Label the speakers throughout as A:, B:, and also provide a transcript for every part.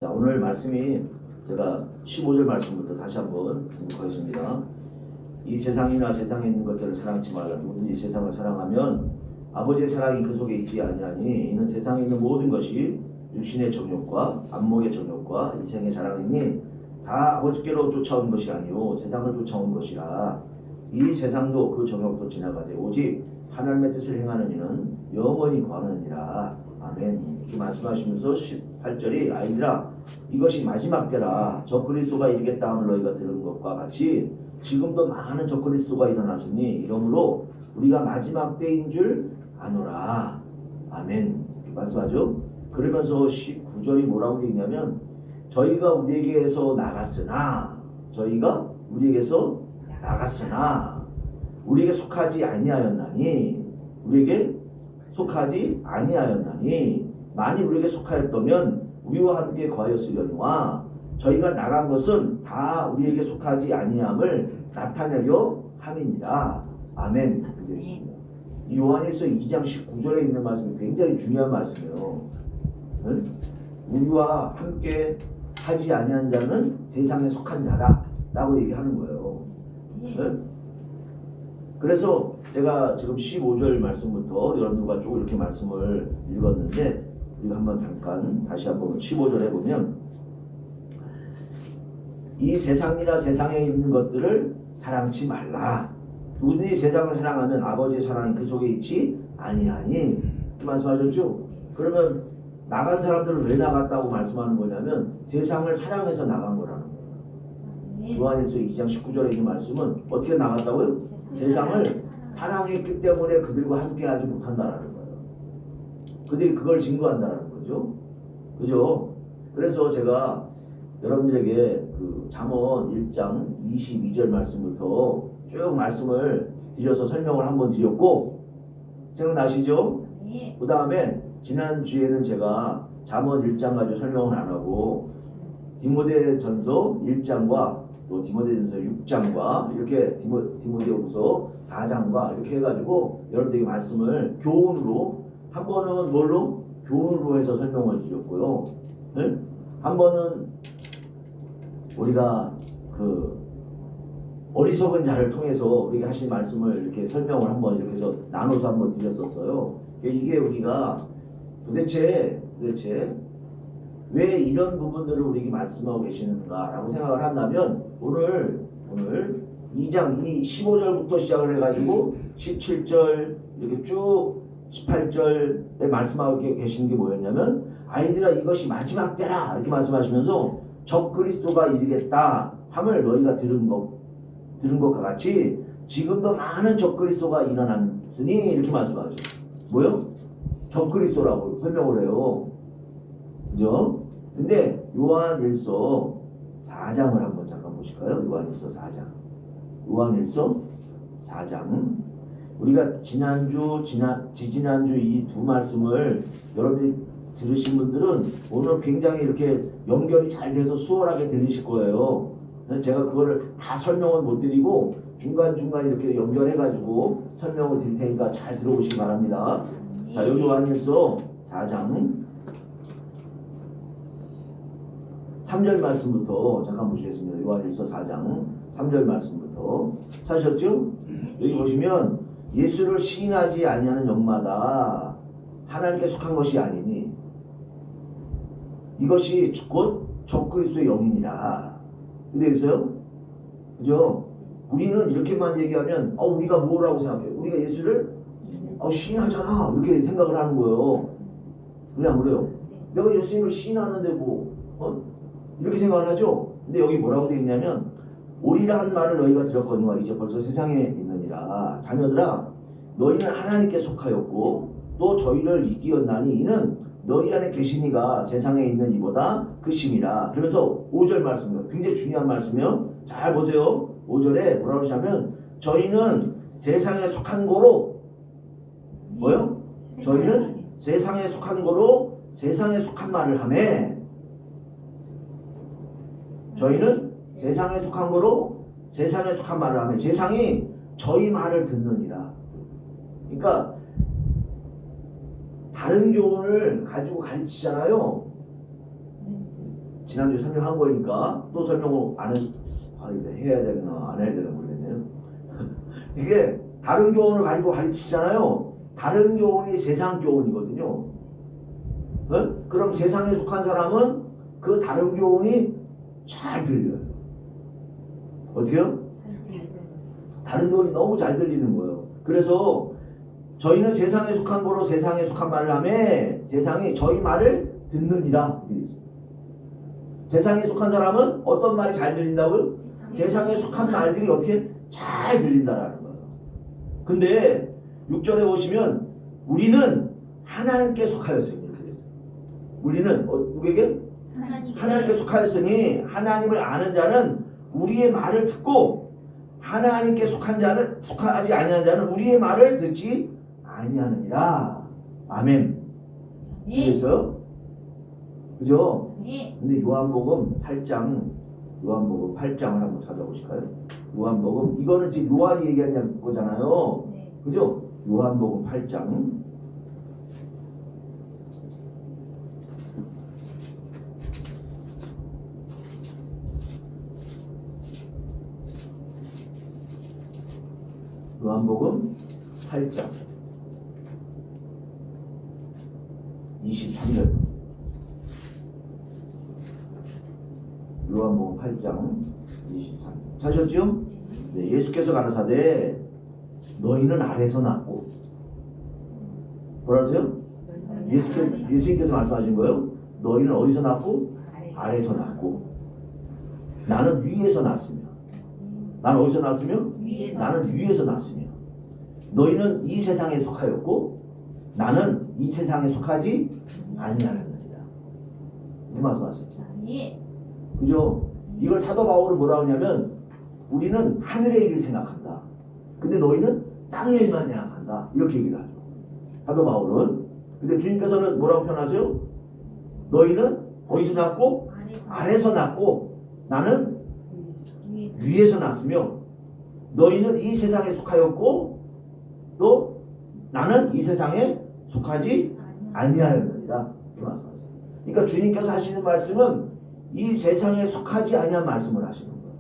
A: 자, 오늘 말씀이 제가 15절 말씀부터 다시 한번 공부하겠습니다. 이 세상이나 세상에 있는 것들을 사랑치 말라. 누구든지 세상을 사랑하면 아버지의 사랑이 그 속에 있지 아니하니 이는 세상에 있는 모든 것이 육신의 정욕과 안목의 정욕과 이생의 자랑이니 다 아버지께로 쫓아온 것이 아니요 세상을 쫓아온 것이라. 이 세상도 그 정욕도 지나가되 오직 하나님의 뜻을 행하는 이는 영원히 거하느니라. 아멘. 이렇게 말씀하시면서 18절이 아이들아 이것이 마지막 때라. 적그리스도가 이르겠다 함을 너희가 들은 것과 같이 지금도 많은 적그리스도가 일어났으니 이러므로 우리가 마지막 때인 줄 아노라. 아멘. 이렇게 말씀하죠. 그러면서 19절이 뭐라고 되어 있냐면 저희가 우리에게서 나갔으나 우리에게 속하지 아니하였나니 만일 우리에게 속하였다면 우리와 함께 거하였으려니와 저희가 나간 것은 다 우리에게 속하지 아니함을 나타내려 함이니라. 아멘. 이 요한일서 2장 19절에 있는 말씀이 굉장히 중요한 말씀이에요. 응? 우리와 함께 하지 아니한 자는 세상에 속한 자다 라고 얘기하는 거예요. 응? 그래서 제가 지금 15절 말씀부터 여러분들과 쭉 이렇게 말씀을 읽었는데 우리가 한번 잠깐 다시 한번 15절 해보면 이 세상이나 세상에 있는 것들을 사랑치 말라. 누구든지 세상을 사랑하면 아버지의 사랑이 그 속에 있지 아니하니 이렇게 말씀하셨죠. 그러면 나간 사람들은 왜 나갔다고 말씀하는 거냐면 세상을 사랑해서 나간 거라는 거예요. 요한일서 2장 19절에 있는 말씀은 어떻게 나갔다고요? 세상을 사랑했기 때문에 그들과 함께하지 못한다라는 거예요. 그들이 그걸 증거한다라는 거죠. 그죠? 그래서 제가 여러분들에게 그 잠언 1장 22절 말씀부터 쭉 말씀을 드려서 설명을 한번 드렸고 생각나시죠? 그 다음에 지난주에는 제가 잠언 1장 가지고 설명을 안 하고 디모데전서 1장과 또 디모데전서 6장과 이렇게 디모데후서 4장과 이렇게 해가지고 여러분들에게 말씀을 교훈으로 한 번은 뭘로? 교훈으로 해서 설명을 드렸고요. 네? 한 번은 우리가 그 어리석은 자를 통해서 우리가 하신 말씀을 이렇게 설명을 한번 이렇게 해서 나눠서 한번 드렸었어요. 이게 우리가 도대체 왜 이런 부분들을 우리에게 말씀하고 계시는가라고 생각을 한다면 오늘 2장 15절부터 시작을 해가지고 17절 이렇게 쭉 18절에 말씀하고 계시는 게 뭐였냐면 아이들아 이것이 마지막 때라 이렇게 말씀하시면서 적그리스도가 이르겠다 함을 너희가 들은 것과 같이 지금도 많은 적그리스도가 일어났으니 이렇게 말씀하죠. 뭐요? 적그리스도라고 설명을 해요. 그죠? 근데 요한일서 4장을 한번 잠깐 보실까요? 요한일서 4장. 우리가 지지난주 이 두 말씀을 여러분이 들으신 분들은 오늘 굉장히 이렇게 연결이 잘 돼서 수월하게 들리실 거예요. 제가 그거를 다 설명은 못 드리고 중간중간 이렇게 연결해가지고 설명을 드릴 테니까 잘 들어보시기 바랍니다. 자, 여기 요한일서 4장 3절 말씀부터 잠깐 보시겠습니다. 요한일서 4장 3절 말씀부터 찾으셨죠? 여기 보시면 예수를 시인하지 아니하는 영마다 하나님께 속한 것이 아니니 이것이 곧 적그리스도의 영이니라. 근데 있어요? 그죠? 우리는 이렇게만 얘기하면 우리가 뭐라고 생각해요? 우리가 예수를 시인하잖아 이렇게 생각을 하는 거예요. 그래 안 그래요? 내가 예수님을 시인하는데 이렇게 생각을 하죠. 근데 여기 뭐라고 되어 있냐면 오리라 한 말을 너희가 들었거니와 이제 벌써 세상에 있느니라. 자녀들아 너희는 하나님께 속하였고 또 저희를 이기었나니 이는 너희 안에 계시니가 세상에 있는 이보다 크심이라. 그러면서 5절 말씀이에요. 굉장히 중요한 말씀이요. 잘 보세요. 5절에 뭐라고 하시냐면 저희는 세상에 속한 거로 뭐요? 저희는 세상에 속한 거로 세상에 속한 말을 하매 저희는 세상에 속한 거로 세상에 속한 말을 하며 세상이 저희 말을 듣느니라. 그러니까 다른 교훈을 가지고 가르치잖아요. 지난주에 설명한 거니까 또 설명을 이거 해야 되나 안 해야 되나 모르겠네요. 이게 다른 교훈을 가지고 가르치잖아요. 다른 교훈이 세상 교훈이거든요. 그럼 세상에 속한 사람은 그 다른 교훈이 잘 들려요. 어떻게요? 다른 교훈이 너무 잘 들리는 거예요. 그래서 저희는 세상에 속한 거로 세상에 속한 말을 하며 세상이 저희 말을 듣느니라 이렇게 있습니다. 세상에 속한 사람은 어떤 말이 잘 들린다고요? 세상에 속한 말들이 어떻게 잘 들린다라는 거예요. 근데 6절에 보시면 우리는 하나님께 속하였으니 이렇게 됐어요. 우리는 누구에게? 하나님께 속하였으니 하나님을 아는 자는 우리의 말을 듣고 하나님께 속하지 아니하는 자는 우리의 말을 듣지 아니하느니라. 아멘. 그래서 그죠? 근데 요한복음 8장을 한번 찾아보실까요? 요한복음 이거는 지금 요한이 얘기한 거잖아요. 그죠? 요한복음 8장 요한복음 8장 23절 요한복음 8장 23절 찾으셨죠? 네, 예수께서 가라사대 너희는 아래서 났고 뭐라 하세요? 예수님께서 말씀하신 거예요. 너희는 어디서 났고? 아래서 났고 나는 위에서 났으며 나는 어디서 났으며? 나는 위에서 났으며 너희는 이 세상에 속하였고 나는 이 세상에 속하지 아니하느니라 이렇게 말씀하셨어요. 그죠? 이걸 사도 바울은 뭐라고 하냐면 우리는 하늘의 일을 생각한다. 근데 너희는 땅의 일만 생각한다. 이렇게 얘기를 하죠. 사도 바울은. 근데 주님께서는 뭐라고 표현하세요? 너희는 어디서 났고? 아래서 났고 나는 위에서 났으며 너희는 이 세상에 속하였고 또 나는 이 세상에 속하지 아니하였느니라 이렇게 말씀하세요. 그러니까 주님께서 하시는 말씀은 이 세상에 속하지 아니한 말씀을 하시는 거예요.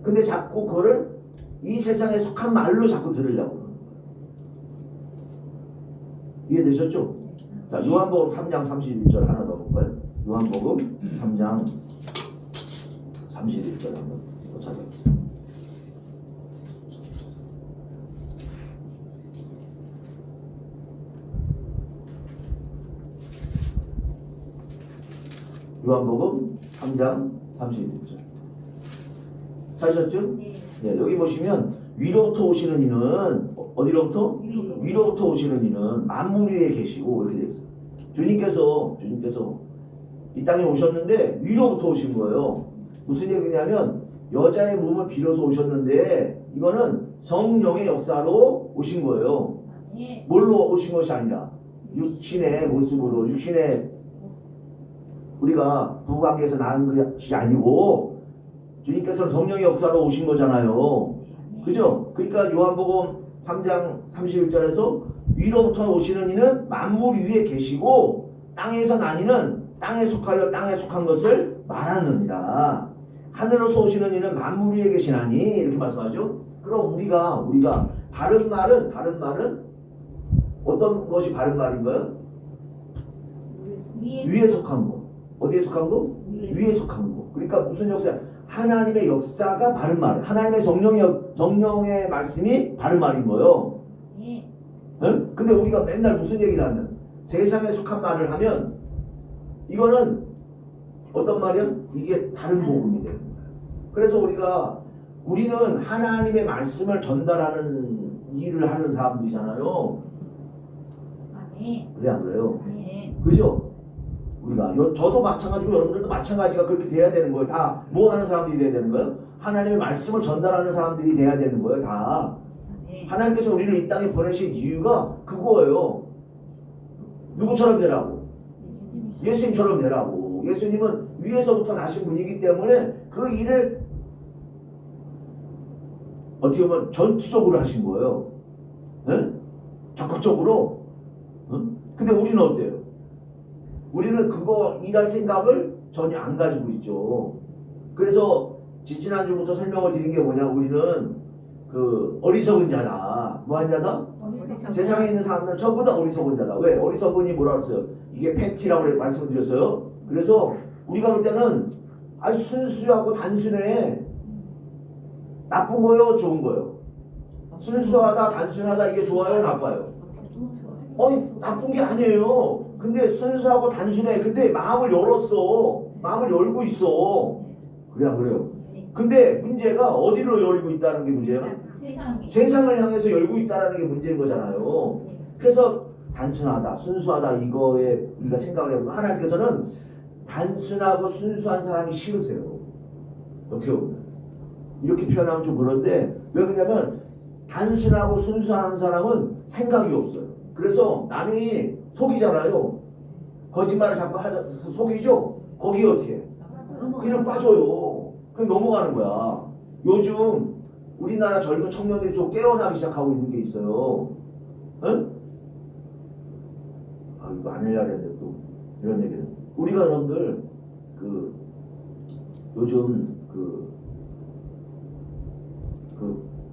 A: 근데 자꾸 그거를 이 세상에 속한 말로 자꾸 들으려고 그러는 거예요. 이해되셨죠? 자, 요한복음 3장 31절 하나 더 볼까요? 요한복음 3장 31절 한번 더 찾아보세요. 요한복음 3장 31절 찾으셨죠? 네, 여기 보시면 위로부터 오시는 이는 어디로부터? 위로부터 오시는 이는 만물 위에 계시고 이렇게 되어 있어요. 주님께서 이 땅에 오셨는데 위로부터 오신 거예요. 무슨 얘기냐면 여자의 몸을 빌어서 오셨는데 이거는 성령의 역사로 오신 거예요. 뭘로 오신 것이 아니라 육신의 모습으로 육신의 우리가 부부관계에서 낳은 것이 아니고 주님께서는 성령의 역사로 오신 거잖아요. 그죠? 그러니까 요한복음 3장 31절에서 위로부터 오시는 이는 만물 위에 계시고 땅에서 난 이는 땅에 속하여 땅에 속한 것을 말하느니라. 하늘로서 오시는 이는 만물 위에 계시나니 이렇게 말씀하죠. 그럼 우리가 바른 말은 어떤 것이 바른 말인가요? 위에 속한 거. 어디에 속한 거? 위에 속한 거. 그러니까 무슨 역사? 하나님의 역사가 바른 말. 하나님의 성령의 말씀이 바른 말인 거예요. 응? 근데 우리가 맨날 무슨 얘기를 하면 세상에 속한 말을 하면 이거는 어떤 말이야? 이게 다른 복음이 되는 거예요. 그래서 우리는 하나님의 말씀을 전달하는 일을 하는 사람들이잖아요. 그래 안 그래요? 그죠? 저도 마찬가지고 여러분들도 마찬가지가 그렇게 돼야 되는 거예요. 다 뭐 하는 사람들이 돼야 되는 거예요? 하나님의 말씀을 전달하는 사람들이 돼야 되는 거예요. 다. 하나님께서 우리를 이 땅에 보내신 이유가 그거예요. 누구처럼 되라고? 예수님처럼 되라고. 예수님은 위에서부터 나신 분이기 때문에 그 일을 어떻게 보면 전투적으로 하신 거예요. 네? 적극적으로. 근데 우리는 어때요? 우리는 그거 일할 생각을 전혀 안 가지고 있죠. 그래서 지난주부터 설명을 드린 게 뭐냐, 우리는 그 어리석은 자다. 뭐한 자다? 세상에 있는 사람들은 전부 다 어리석은 자다. 왜? 어리석은이 뭐라 그랬어요? 이게 팩티라고 말씀드렸어요. 그래서 우리가 볼 때는 아주 순수하고 단순해. 나쁜 거요, 좋은 거요? 순수하다, 단순하다, 이게 좋아요, 나빠요? 나쁜 게 아니에요. 근데 순수하고 단순해. 근데 마음을 열었어. 마음을 열고 있어. 그래, 안 그래요? 근데 문제가 어디로 열고 있다는 게 문제예요? 세상을 향해서 열고 있다는 게 문제인 거잖아요. 그래서 단순하다, 순수하다, 이거에 우리가 생각을 해보면 하나님께서는 단순하고 순수한 사람이 싫으세요. 어떻게 보면 이렇게 표현하면 좀 그런데, 왜 그러냐면 단순하고 순수한 사람은 생각이 없어요. 그래서 남이 속이잖아요. 거짓말을 자꾸 하자, 속이죠? 거기에 어떻게 해? 그냥 빠져요. 그냥 넘어가는 거야. 요즘 우리나라 젊은 청년들이 좀 깨어나기 시작하고 있는 게 있어요. 응? 이거 안 하려고 했는데 또 이런 얘기는. 우리가 여러분들 요즘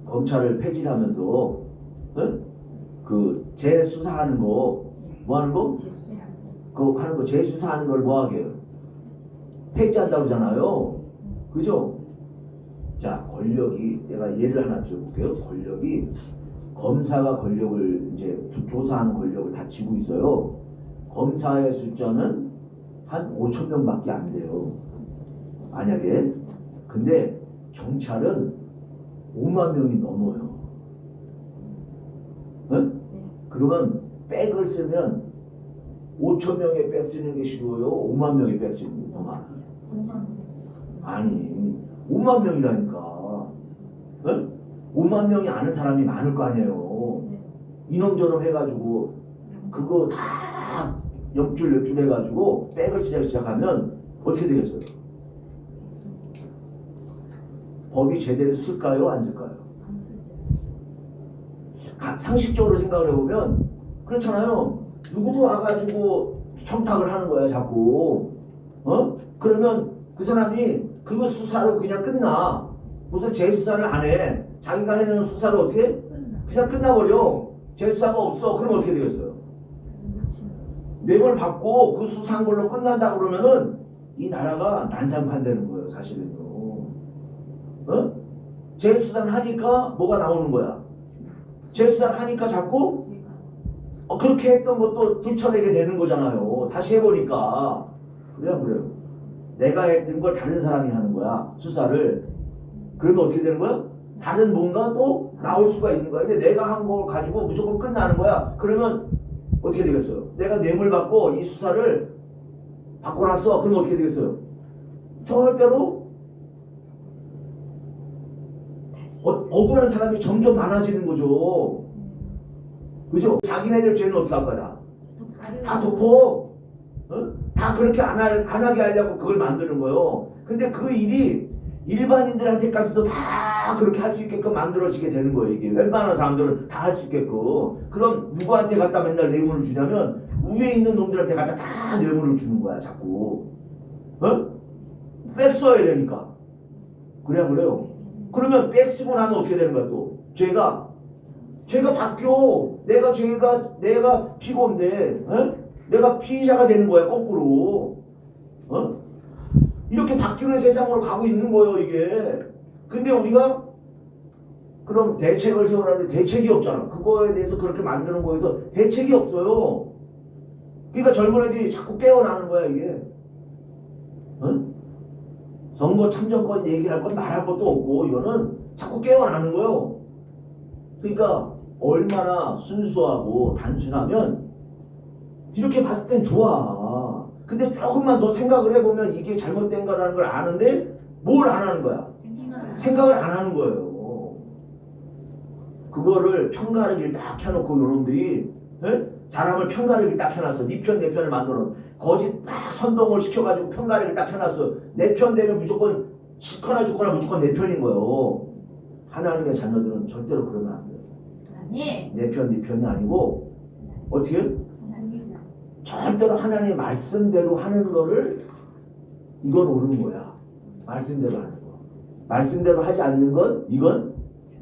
A: 검찰을 폐지하면서 응? 재수사하는 거, 뭐 하는 거? 하는 거, 재수사하는 걸 뭐 하게 해요? 폐지한다고 그러잖아요. 그죠? 자, 권력이, 내가 예를 하나 드려볼게요. 권력이, 검사가 권력을 이제 조사하는 권력을 다 쥐고 있어요. 검사의 숫자는 한 5천 명밖에 안 돼요. 만약에. 근데 경찰은 5만 명이 넘어요. 응? 그러면 백을 쓰면 5천 명의 백 쓰는 게 쉬워요? 5만 명의 백 쓰는 게 더 많아요? 아니, 5만 명이라니까. 응? 5만 명이 아는 사람이 많을 거 아니에요. 이놈저놈 해가지고 그거 다 옆줄 해가지고 백을 시작하면 어떻게 되겠어요? 법이 제대로 쓸까요? 안 쓸까요? 상식적으로 생각을 해보면 그렇잖아요. 누구도 와가지고 청탁을 하는 거야 자꾸. 그러면 그 사람이 그 수사로 그냥 끝나. 무슨 재수사를 안 해. 자기가 해내는 수사를 어떻게 해? 그냥 끝나버려. 재수사가 없어. 그럼 어떻게 되겠어요? 뇌물 받고 그 수사한 걸로 끝난다 그러면은 이 나라가 난장판 되는 거예요, 사실은요. 재수사를 하니까 뭐가 나오는 거야? 재수사를 하니까 자꾸 그렇게 했던 것도 들춰내게 되는 거잖아요. 다시 해보니까. 그래요, 그래요. 내가 했던 걸 다른 사람이 하는 거야, 수사를. 그러면 어떻게 되는 거야? 다른 뭔가 또 나올 수가 있는 거야. 근데 내가 한 거 가지고 무조건 끝나는 거야. 그러면 어떻게 되겠어요? 내가 뇌물 받고 이 수사를 받고 났어. 그러면 어떻게 되겠어요? 절대로 억울한 사람이 점점 많아지는 거죠. 그죠? 자기네들 죄는 어떻게 할 거야? 다 덮어. 다 그렇게 안 하게 하려고 그걸 만드는 거예요. 근데 그 일이 일반인들한테까지도 다 그렇게 할 수 있게끔 만들어지게 되는 거예요. 이게 웬만한 사람들은 다 할 수 있게끔. 그럼 누구한테 갖다 맨날 뇌물을 주냐면 위에 있는 놈들한테 갖다 다 뇌물을 주는 거야 자꾸. 백 써야 되니까. 그래야 그래요. 그러면 백 쓰고 나면 어떻게 되는 거야 또? 죄가 바뀌어. 내가 피고인데 내가 피의자가 되는 거야 거꾸로. 이렇게 바뀌는 세상으로 가고 있는 거예요 이게. 근데 우리가 그럼 대책을 세우라는데 대책이 없잖아. 그거에 대해서 그렇게 만드는 거에서 대책이 없어요. 그러니까 젊은 애들이 자꾸 깨어나는 거야 이게. 선거 참정권 얘기할 건 말할 것도 없고 이거는 자꾸 깨어나는 거예요. 그러니까 얼마나 순수하고 단순하면 이렇게 봤을 땐 좋아. 근데 조금만 더 생각을 해보면 이게 잘못된 거라는 걸 아는데 뭘 안 하는 거야? 생각을 안 하는 거예요. 그거를 편가르기를 딱 켜놓고 요놈들이 사람을 편가르기를 딱 켜놨어. 네 편 내 편을 만들어. 거짓 막 선동을 시켜가지고 편가르기를 딱 켜놨어. 내 편 되면 무조건 싫거나 좋거나 무조건 내 편인 거예요. 하나님의 자녀들은 절대로 그러면 안 돼요. 내 편, 네 편이 아니고 어떻게? 절대로 하나님의 말씀대로 하는 거를 이건 옳은 거야. 말씀대로 하는 거. 말씀대로 하지 않는 건 이건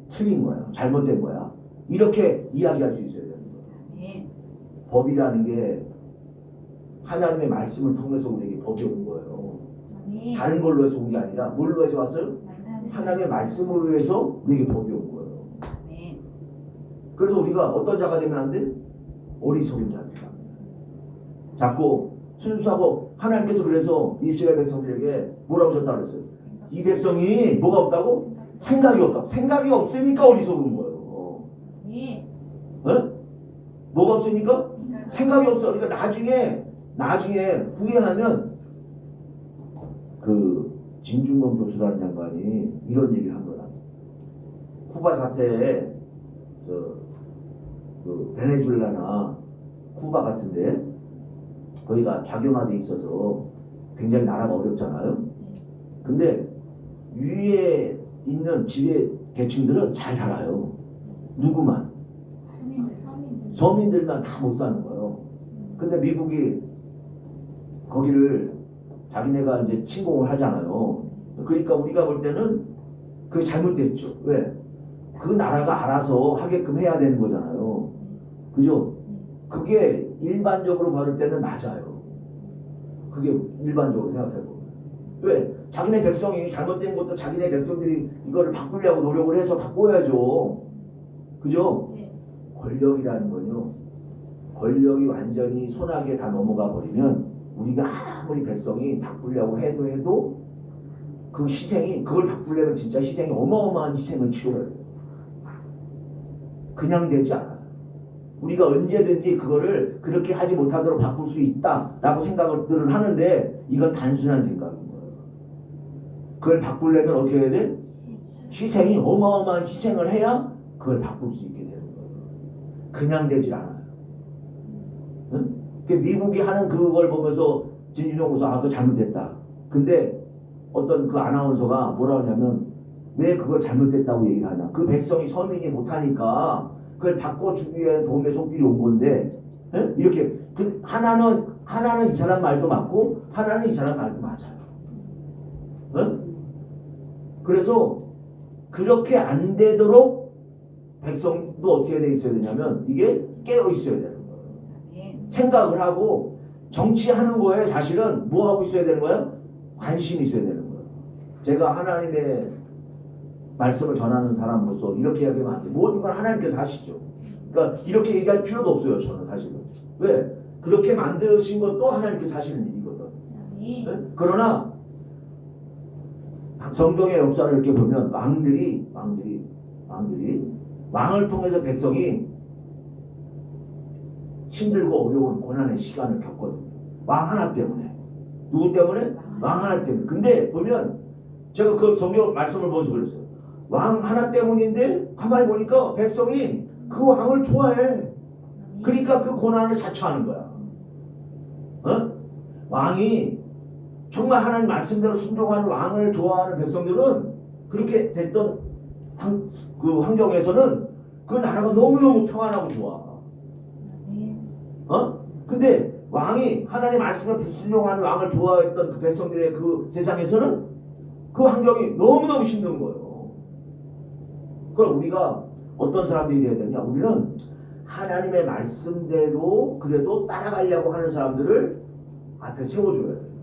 A: 틀린 거야. 잘못된 거야. 이렇게 이야기할 수 있어야 되는 거야. 법이라는 게 하나님의 말씀을 통해서 우리에게 법이 온 거예요. 다른 걸로 해서 온 게 아니라 뭘로 해서 왔어요? 하나님의 말씀으로 해서 우리에게 법이 온 거예요. 그래서 우리가 어떤 자가 되면 안 돼? 어리석은 자가 되면 안 돼. 자꾸 순수하고 하나님께서 그래서 이스라엘 백성들에게 뭐라고 하셨다고 그랬어요? 이 백성이 뭐가 없다고? 생각이 없다고. 생각이 없으니까 어리석은 거예요. 뭐가 없으니까? 생각이 없어. 그러니까 나중에 후회하면 그 진중권 교수라는 양반이 이런 얘기를 한 거다. 쿠바 사태에 그 베네수엘라나 쿠바 같은데 거기가 작용화돼 있어서 굉장히 나라가 어렵잖아요. 근데 위에 있는 지배 계층들은 잘 살아요. 누구만? 서민들만 다 못 사는 거예요. 근데 미국이 거기를 자기네가 이제 침공을 하잖아요. 그러니까 우리가 볼 때는 그게 잘못됐죠. 왜? 그 나라가 알아서 하게끔 해야 되는 거잖아요. 그죠? 그게 일반적으로 받을 때는 맞아요. 그게 일반적으로 생각해보면. 왜? 자기네 백성이 잘못된 것도 자기네 백성들이 이거를 바꾸려고 노력을 해서 바꿔야죠. 그죠? 권력이라는 건요. 권력이 완전히 손아귀에 다 넘어가 버리면 우리가 아무리 백성이 바꾸려고 해도 그 희생이, 그걸 바꾸려면 진짜 희생이 어마어마한 희생을 치러야 돼요. 그냥 되지 않아요. 우리가 언제든지 그거를 그렇게 하지 못하도록 바꿀 수 있다라고 생각을 하는데 이건 단순한 생각인 거예요. 그걸 바꾸려면 어떻게 해야 돼? 희생이 어마어마한 희생을 해야 그걸 바꿀 수 있게 되는 거예요. 그냥 되질 않아요. 응? 미국이 하는 그걸 보면서 진준영 교수 그거 잘못됐다. 근데 어떤 그 아나운서가 뭐라 하냐면 왜 그걸 잘못됐다고 얘기를 하냐. 그 백성이 서민이 못하니까 그걸 바꿔주기 위한 도움의 손길이 온 건데 에? 이렇게 하나는 이 사람 말도 맞고 하나는 이 사람 말도 맞아요. 에? 그래서 그렇게 안 되도록 백성도 어떻게 돼 있어야 되냐면 이게 깨어 있어야 되는 거예요. 생각을 하고 정치하는 거에 사실은 뭐 하고 있어야 되는 거예요? 관심이 있어야 되는 거예요. 제가 하나님의 말씀을 전하는 사람으로서 이렇게 이야기하면 안 돼요. 모든 걸 하나님께서 하시죠. 그러니까 이렇게 얘기할 필요도 없어요. 저는 사실은. 왜? 그렇게 만드신 것도 하나님께서 하시는 일이거든. 네? 그러나 성경의 역사를 이렇게 보면 왕들이 왕을 통해서 백성이 힘들고 어려운 고난의 시간을 겪거든요. 왕 하나 때문에. 누구 때문에? 왕 하나 때문에. 근데 보면 제가 그 성경 말씀을 보면서 그랬어요. 왕 하나 때문인데 가만히 보니까 백성이 그 왕을 좋아해. 그러니까 그 고난을 자처하는 거야. 왕이 정말 하나님 말씀대로 순종하는 왕을 좋아하는 백성들은 그렇게 됐던 그 환경에서는 그 나라가 너무너무 평안하고 좋아. 근데 왕이 하나님 말씀을 불순종하는 왕을 좋아했던 그 백성들의 그 세상에서는 그 환경이 너무너무 힘든 거예요. 그럼 우리가 어떤 사람들이 돼야 되냐? 우리는 하나님의 말씀대로 그래도 따라가려고 하는 사람들을 앞에 세워줘야 돼요.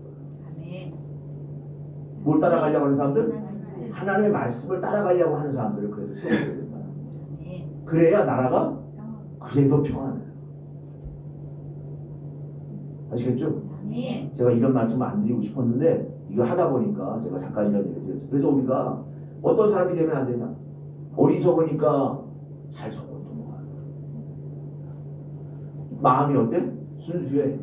A: 뭘 따라가려고 하는 사람들? 하나님의 말씀을 따라가려고 하는 사람들을 그래도 세워줘야 된다. 그래야 나라가 그래도 평안해요. 아시겠죠? 제가 이런 말씀을 안 드리고 싶었는데 이거 하다 보니까 제가 잠깐 이런 얘기를 드렸어요. 그래서 우리가 어떤 사람이 되면 안 되냐? 어리석으니까 잘 속고 넘어가요. 마음이 어때? 순수해.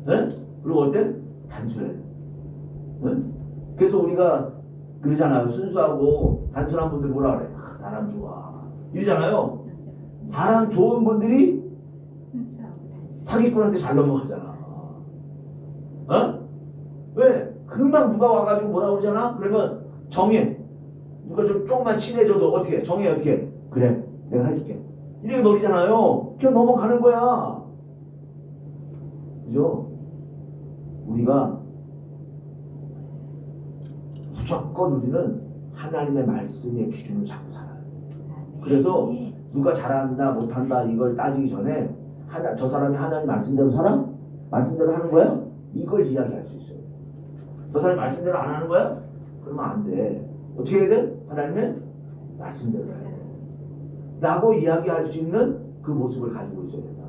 A: 네? 그리고 어때? 단순해. 네? 그래서 우리가 그러잖아요. 순수하고 단순한 분들 뭐라 그래? 사람 좋아. 이러잖아요. 사람 좋은 분들이 사기꾼한테 잘 넘어가잖아. 왜? 금방 누가 와가지고 뭐라 그러잖아? 그러면 정해. 누가 좀 조금만 친해져도 어떻게? 정해 어떻게? 그래, 내가 해줄게. 이렇게 노리잖아요. 그냥 넘어가는 거야. 그죠? 우리가 무조건 우리는 하나님의 말씀의 기준을 잡고 살아요. 그래서 누가 잘한다 못한다 이걸 따지기 전에 저 사람이 하나님 말씀대로 살아? 말씀대로 하는 거야? 이걸 이야기할 수 있어요. 저 사람이 말씀대로 안 하는 거야? 그러면 안 돼. 어떻게 해야 돼? 하나님의 말씀대로 해야 돼. 라고 이야기할 수 있는 그 모습을 가지고 있어야 된다.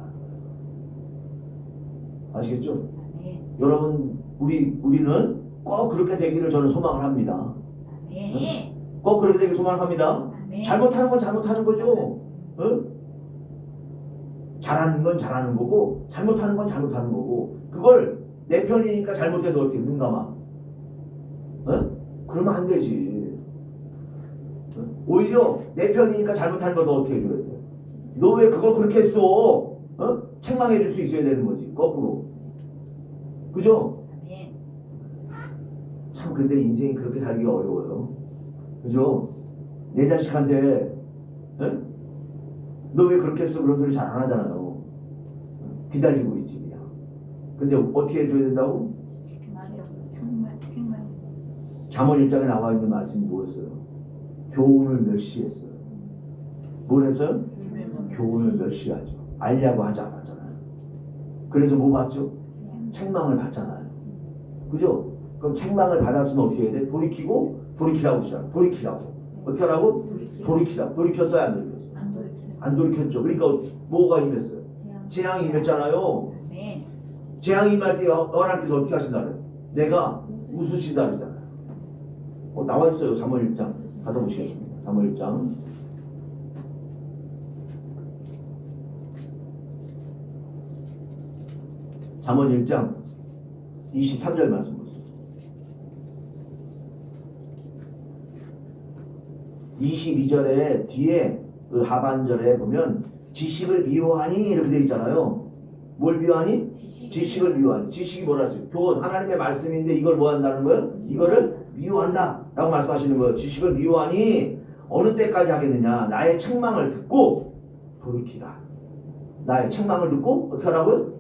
A: 아시겠죠? 여러분 우리는 꼭 그렇게 되기를 저는 소망을 합니다. 응? 꼭 그렇게 되기를 소망합니다. 잘못하는 건 잘못하는 거죠. 응? 잘하는 건 잘하는 거고 잘못하는 건 잘못하는 거고 그걸 내 편이니까 잘못해도 어떻게 눈 감아? 응? 그러면 안 되지. 응? 오히려 내 편이니까 잘못하는 걸 더 어떻게 해줘야 돼? 너 왜 그걸 그렇게 했어? 어? 책망해 줄 수 있어야 되는 거지. 거꾸로. 그죠? 참 근데 인생이 그렇게 살기가 어려워요. 그죠? 내 자식한테 너 왜 그렇게 했어? 그런 소리 잘 안 하잖아요. 기다리고 있지 그냥. 근데 어떻게 해줘야 된다고?
B: 맞아. 정말.
A: 잠언 1장에 나와 있는 말씀이 뭐였어요? 교훈을 멸시했어요. 뭘 했어요? 교훈을 멸시하죠. 알려고 하지 않았잖아요. 그래서 뭐 받죠? 책망을 받잖아요. 그죠? 그럼 책망을 받았으면 어떻게 해야 돼? 돌이키라고 시작. 돌이키라고. 어떻게 하라고? 돌이키라. 돌이켰어요? 안 돌이켰어요? 안 돌이켰죠. 그러니까 뭐가 임했어요? 재앙이 임했잖아요. 재앙이 임할 때 하나님께서 어떻게 하신다고요? 내가 웃으신다 그랬잖아요. 나와 있어요. 잠언 1장. 받아보시겠습니다. 잠언 1장. 잠언 1장 23절 말씀 보세요. 22절에 뒤에 그 하반절에 보면 지식을 미워하니 이렇게 되어 있잖아요. 뭘 미워하니? 지식을 미워하니. 지식이 뭐라 했어요? 교훈, 하나님의 말씀인데 이걸 뭐 한다는 거예요? 이거를 미워한다 라고 말씀하시는 거예요. 지식을 미워하니 어느 때까지 하겠느냐? 나의 책망을 듣고 돌이키라. 나의 책망을 듣고 어떻게 하라고요?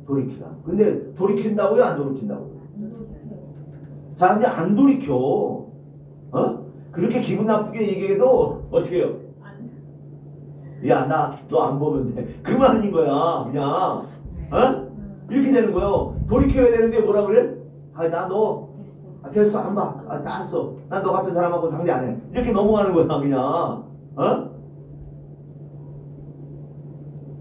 A: 돌이키라. 근데 돌이킨다고요? 안 돌이킨다고요? 사람들이 안 돌이켜. 그렇게 기분 나쁘게 얘기해도 어떻게 해요? 야, 너 안 보면 돼. 그만인 거야, 그냥. 이렇게 되는 거예요. 돌이켜야 되는데 뭐라 그래? 나 너 됐어, 안 봐. 알았어. 난 너 같은 사람하고 상대 안 해. 이렇게 넘어가는 거야, 그냥.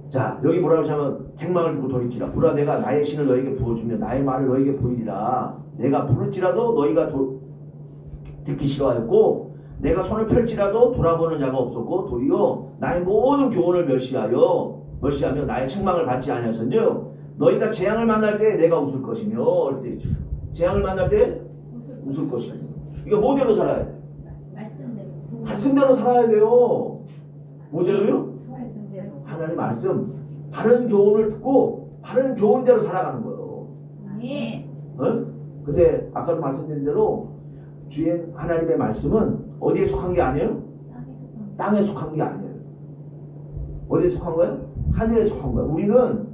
A: 자, 여기 뭐라고 하냐면 책망을 듣고 돌이키라. 보라, 내가 나의 신을 너에게 부어주며 나의 말을 너에게 보이리라. 내가 부를지라도 너희가 듣기 싫어하였고 내가 손을 펼지라도 돌아보는 자가 없었고 도리어 나의 모든 교훈을 멸시하며 나의 책망을 받지 아니하였으며 너희가 재앙을 만날 때 내가 웃을 것이며 이렇게 되어 있죠. 재앙을 만날 때 웃을 것이며 이거 뭐대로 살아야 돼? 말씀대로 살아야 돼요. 뭐대로요? 하나님 말씀 바른 교훈을 듣고 바른 교훈대로 살아가는 거예요. 근데 아까도 말씀드린 대로 주의 하나님의 말씀은 어디에 속한 게 아니에요? 땅에 속한 게 아니에요. 어디에 속한 거예요? 하늘에 속한 거예요. 우리는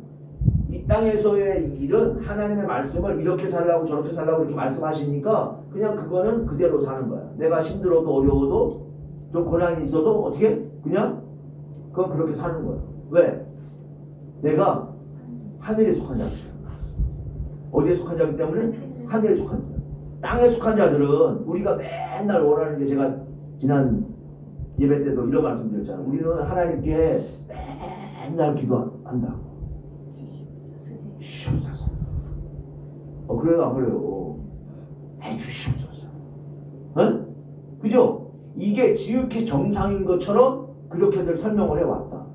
A: 이 땅에서의 일은 하나님의 말씀을 이렇게 살라고 저렇게 살라고 이렇게 말씀하시니까 그냥 그거는 그대로 사는 거야. 내가 힘들어도 어려워도 좀 고난이 있어도 어떻게? 그냥 그건 그렇게 사는 거야. 왜? 내가 하늘에 속한 자이기 때문에. 어디에 속한 자이기 때문에? 하늘에 속한 자. 땅에 속한 자들은 우리가 맨날 원하는 게 제가 지난 예배 때도 이런 말씀 드렸잖아요. 우리는 하나님께 맨날 기도한다. 주시옵소서. 그래요, 안 그래요? 주시옵소서. 그죠? 이게 지극히 정상인 것처럼 그렇게들 설명을 해왔다.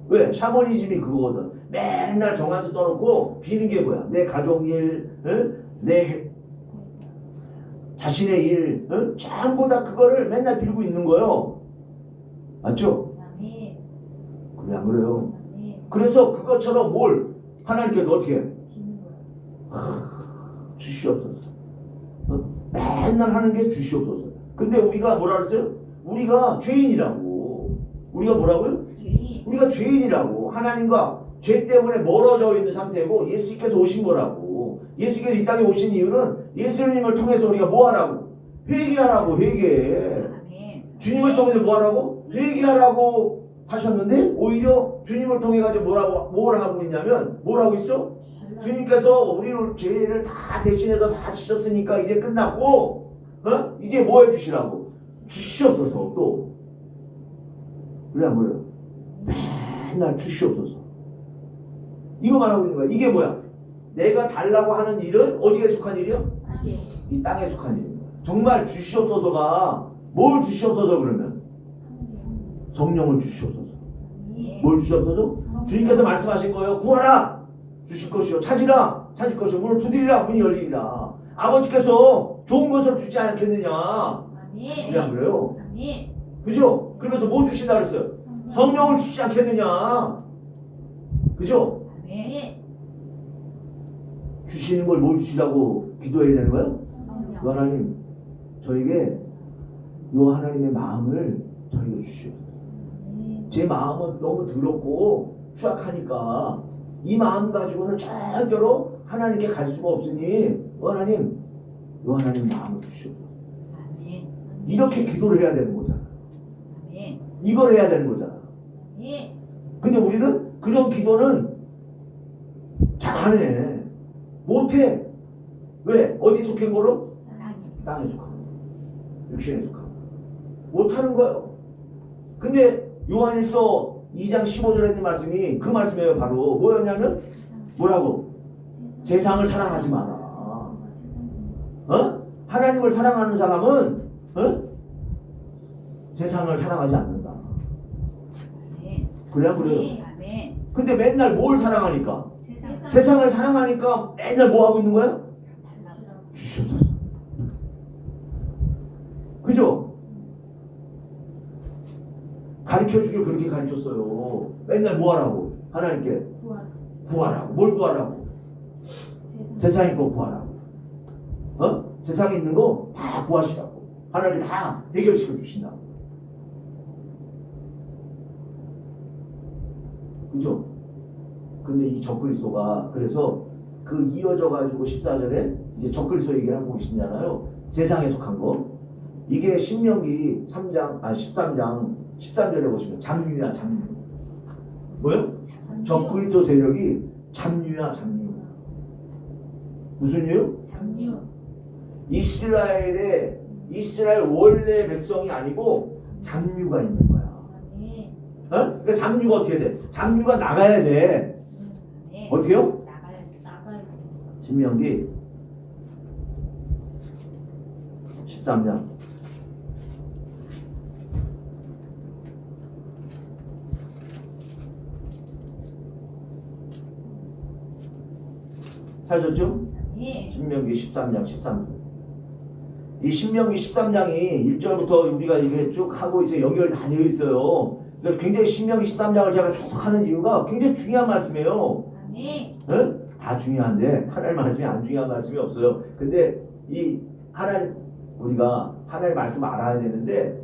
A: 왜? 샤머니즘이 그거거든. 맨날 정한수 떠놓고 비는 게 뭐야? 내 가족 일, 내 자신의 일, 전부 다 그거를 맨날 빌고 있는 거예요. 맞죠? 그래, 안 그래요? 그래서 그것처럼 뭘 하나님께 어떻게 해? 주시옵소서. 맨날 하는 게 주시옵소서. 근데 우리가 뭐라 그랬어요? 우리가 죄인이라고. 우리가 뭐라고요? 우리가 죄인이라고. 하나님과 죄 때문에 멀어져 있는 상태고 예수님께서 오신 거라고. 예수께서 이 땅에 오신 이유는 예수님을 통해서 우리가 뭐 하라고? 회개하라고. 회개.
B: 아멘.
A: 주님을 통해서 뭐 하라고? 회개하라고 하셨는데 오히려 주님을 통해 가지고 뭘 하고 있냐면 뭘 하고 있어? 주님께서 우리를 죄를 다 대신해서 다 지셨으니까 이제 끝났고 이제 뭐 해주시라고? 주시옵소서. 또 그래 안 그래요? 맨날 주시옵소서. 이거만 하고 있는 거야. 이게 뭐야? 내가 달라고 하는 일은 어디에 속한 일이야?
B: 아멘.
A: 이 땅에 속한 일인 거야. 정말 주시옵소서가 뭘 주시옵소서 그러면? 성령을 주시옵소서. 뭘 주시옵소서? 주님께서 말씀하신 거예요. 구하라 주실 것이요 찾으라 찾을 것이요 문을 두드리라 문이 열리리라. 아버지께서 좋은 것으로 주지 않겠느냐?
B: 아멘.
A: 그냥 그래요.
B: 아멘.
A: 그죠? 그러면서 뭐 주신다 그랬어요? 성령을 주지 않겠느냐? 그죠?
B: 아멘.
A: 주시는 걸 뭘 주시라고 기도해야 되는 거예요?
B: 성령.
A: 하나님 저에게 요 하나님의 마음을 저에게 주시옵소서. 제 마음은 너무 더럽고 추악하니까 이 마음 가지고는 절대로 하나님께 갈 수가 없으니 하나님 요 하나님 마음을 주시옵소서.
B: 아멘.
A: 이렇게 기도를 해야 되는 거잖아.
B: 아멘.
A: 이걸 해야 되는 거잖아.
B: 아멘.
A: 근데 우리는 그런 기도는 잘 안 해. 못해. 왜? 어디 속한 거로? 땅에 속한 거. 육신에 속한 거. 못하는 거예요. 근데 요한일서 2장 15절에 있는 말씀이 그 말씀이에요. 바로 뭐였냐면 뭐라고? 세상을 사랑하지 마라. 하나님을 사랑하는 사람은 세상을 사랑하지 않는다.
B: 아멘.
A: 그래야 그래요.
B: 아멘.
A: 근데 맨날 뭘 사랑하니까?
B: 세상.
A: 세상을 사랑하니까 맨날 뭐 하고 있는 거야? 주시옵소서. 그죠? 가르쳐주길 그렇게 가르쳤어요. 맨날 뭐 하라고? 하나님께 구하라고. 뭘 구하라고? 세상에 거 구하라고. 세상에 있는 거 다 구하시라고. 하나님 다 해결시켜 주신다고. 그죠? 근데 이 적그리스도가 그래서 그 이어져 가지고 14절에 이제 적그리스도 얘기를 하고 계시잖아요. 세상에 속한 거. 이게 신명기 13장 13절에 보시면 잡류야 잡류. 뭐요? 적그리스도 세력이 잡류야 잡류. 무슨 유?
B: 잡류.
A: 이스라엘 원래 백성이 아니고 잡류가 있는 거야.
B: 아멘.
A: 그러니까 잡류가 어떻게 돼? 잡류가 나가야 돼.
B: 아멘.
A: 어떻게요?
B: 나가야 돼.
A: 신명기 13장 8죠?
B: 아멘.
A: 신명기 13장 13절. 이 신명기 13장이 1절부터 우리가 이게 쭉 하고 있어요. 연결이 다 되어 있어요. 그러니까 굉장히 신명기 13장을 제가 계속 하는 이유가 굉장히 중요한 말씀이에요.
B: 아멘.
A: 다 중요한데 하나님 말씀이 안 중요한 말씀이 없어요. 근데 이 하나님 우리가 하나님 말씀 알아야 되는데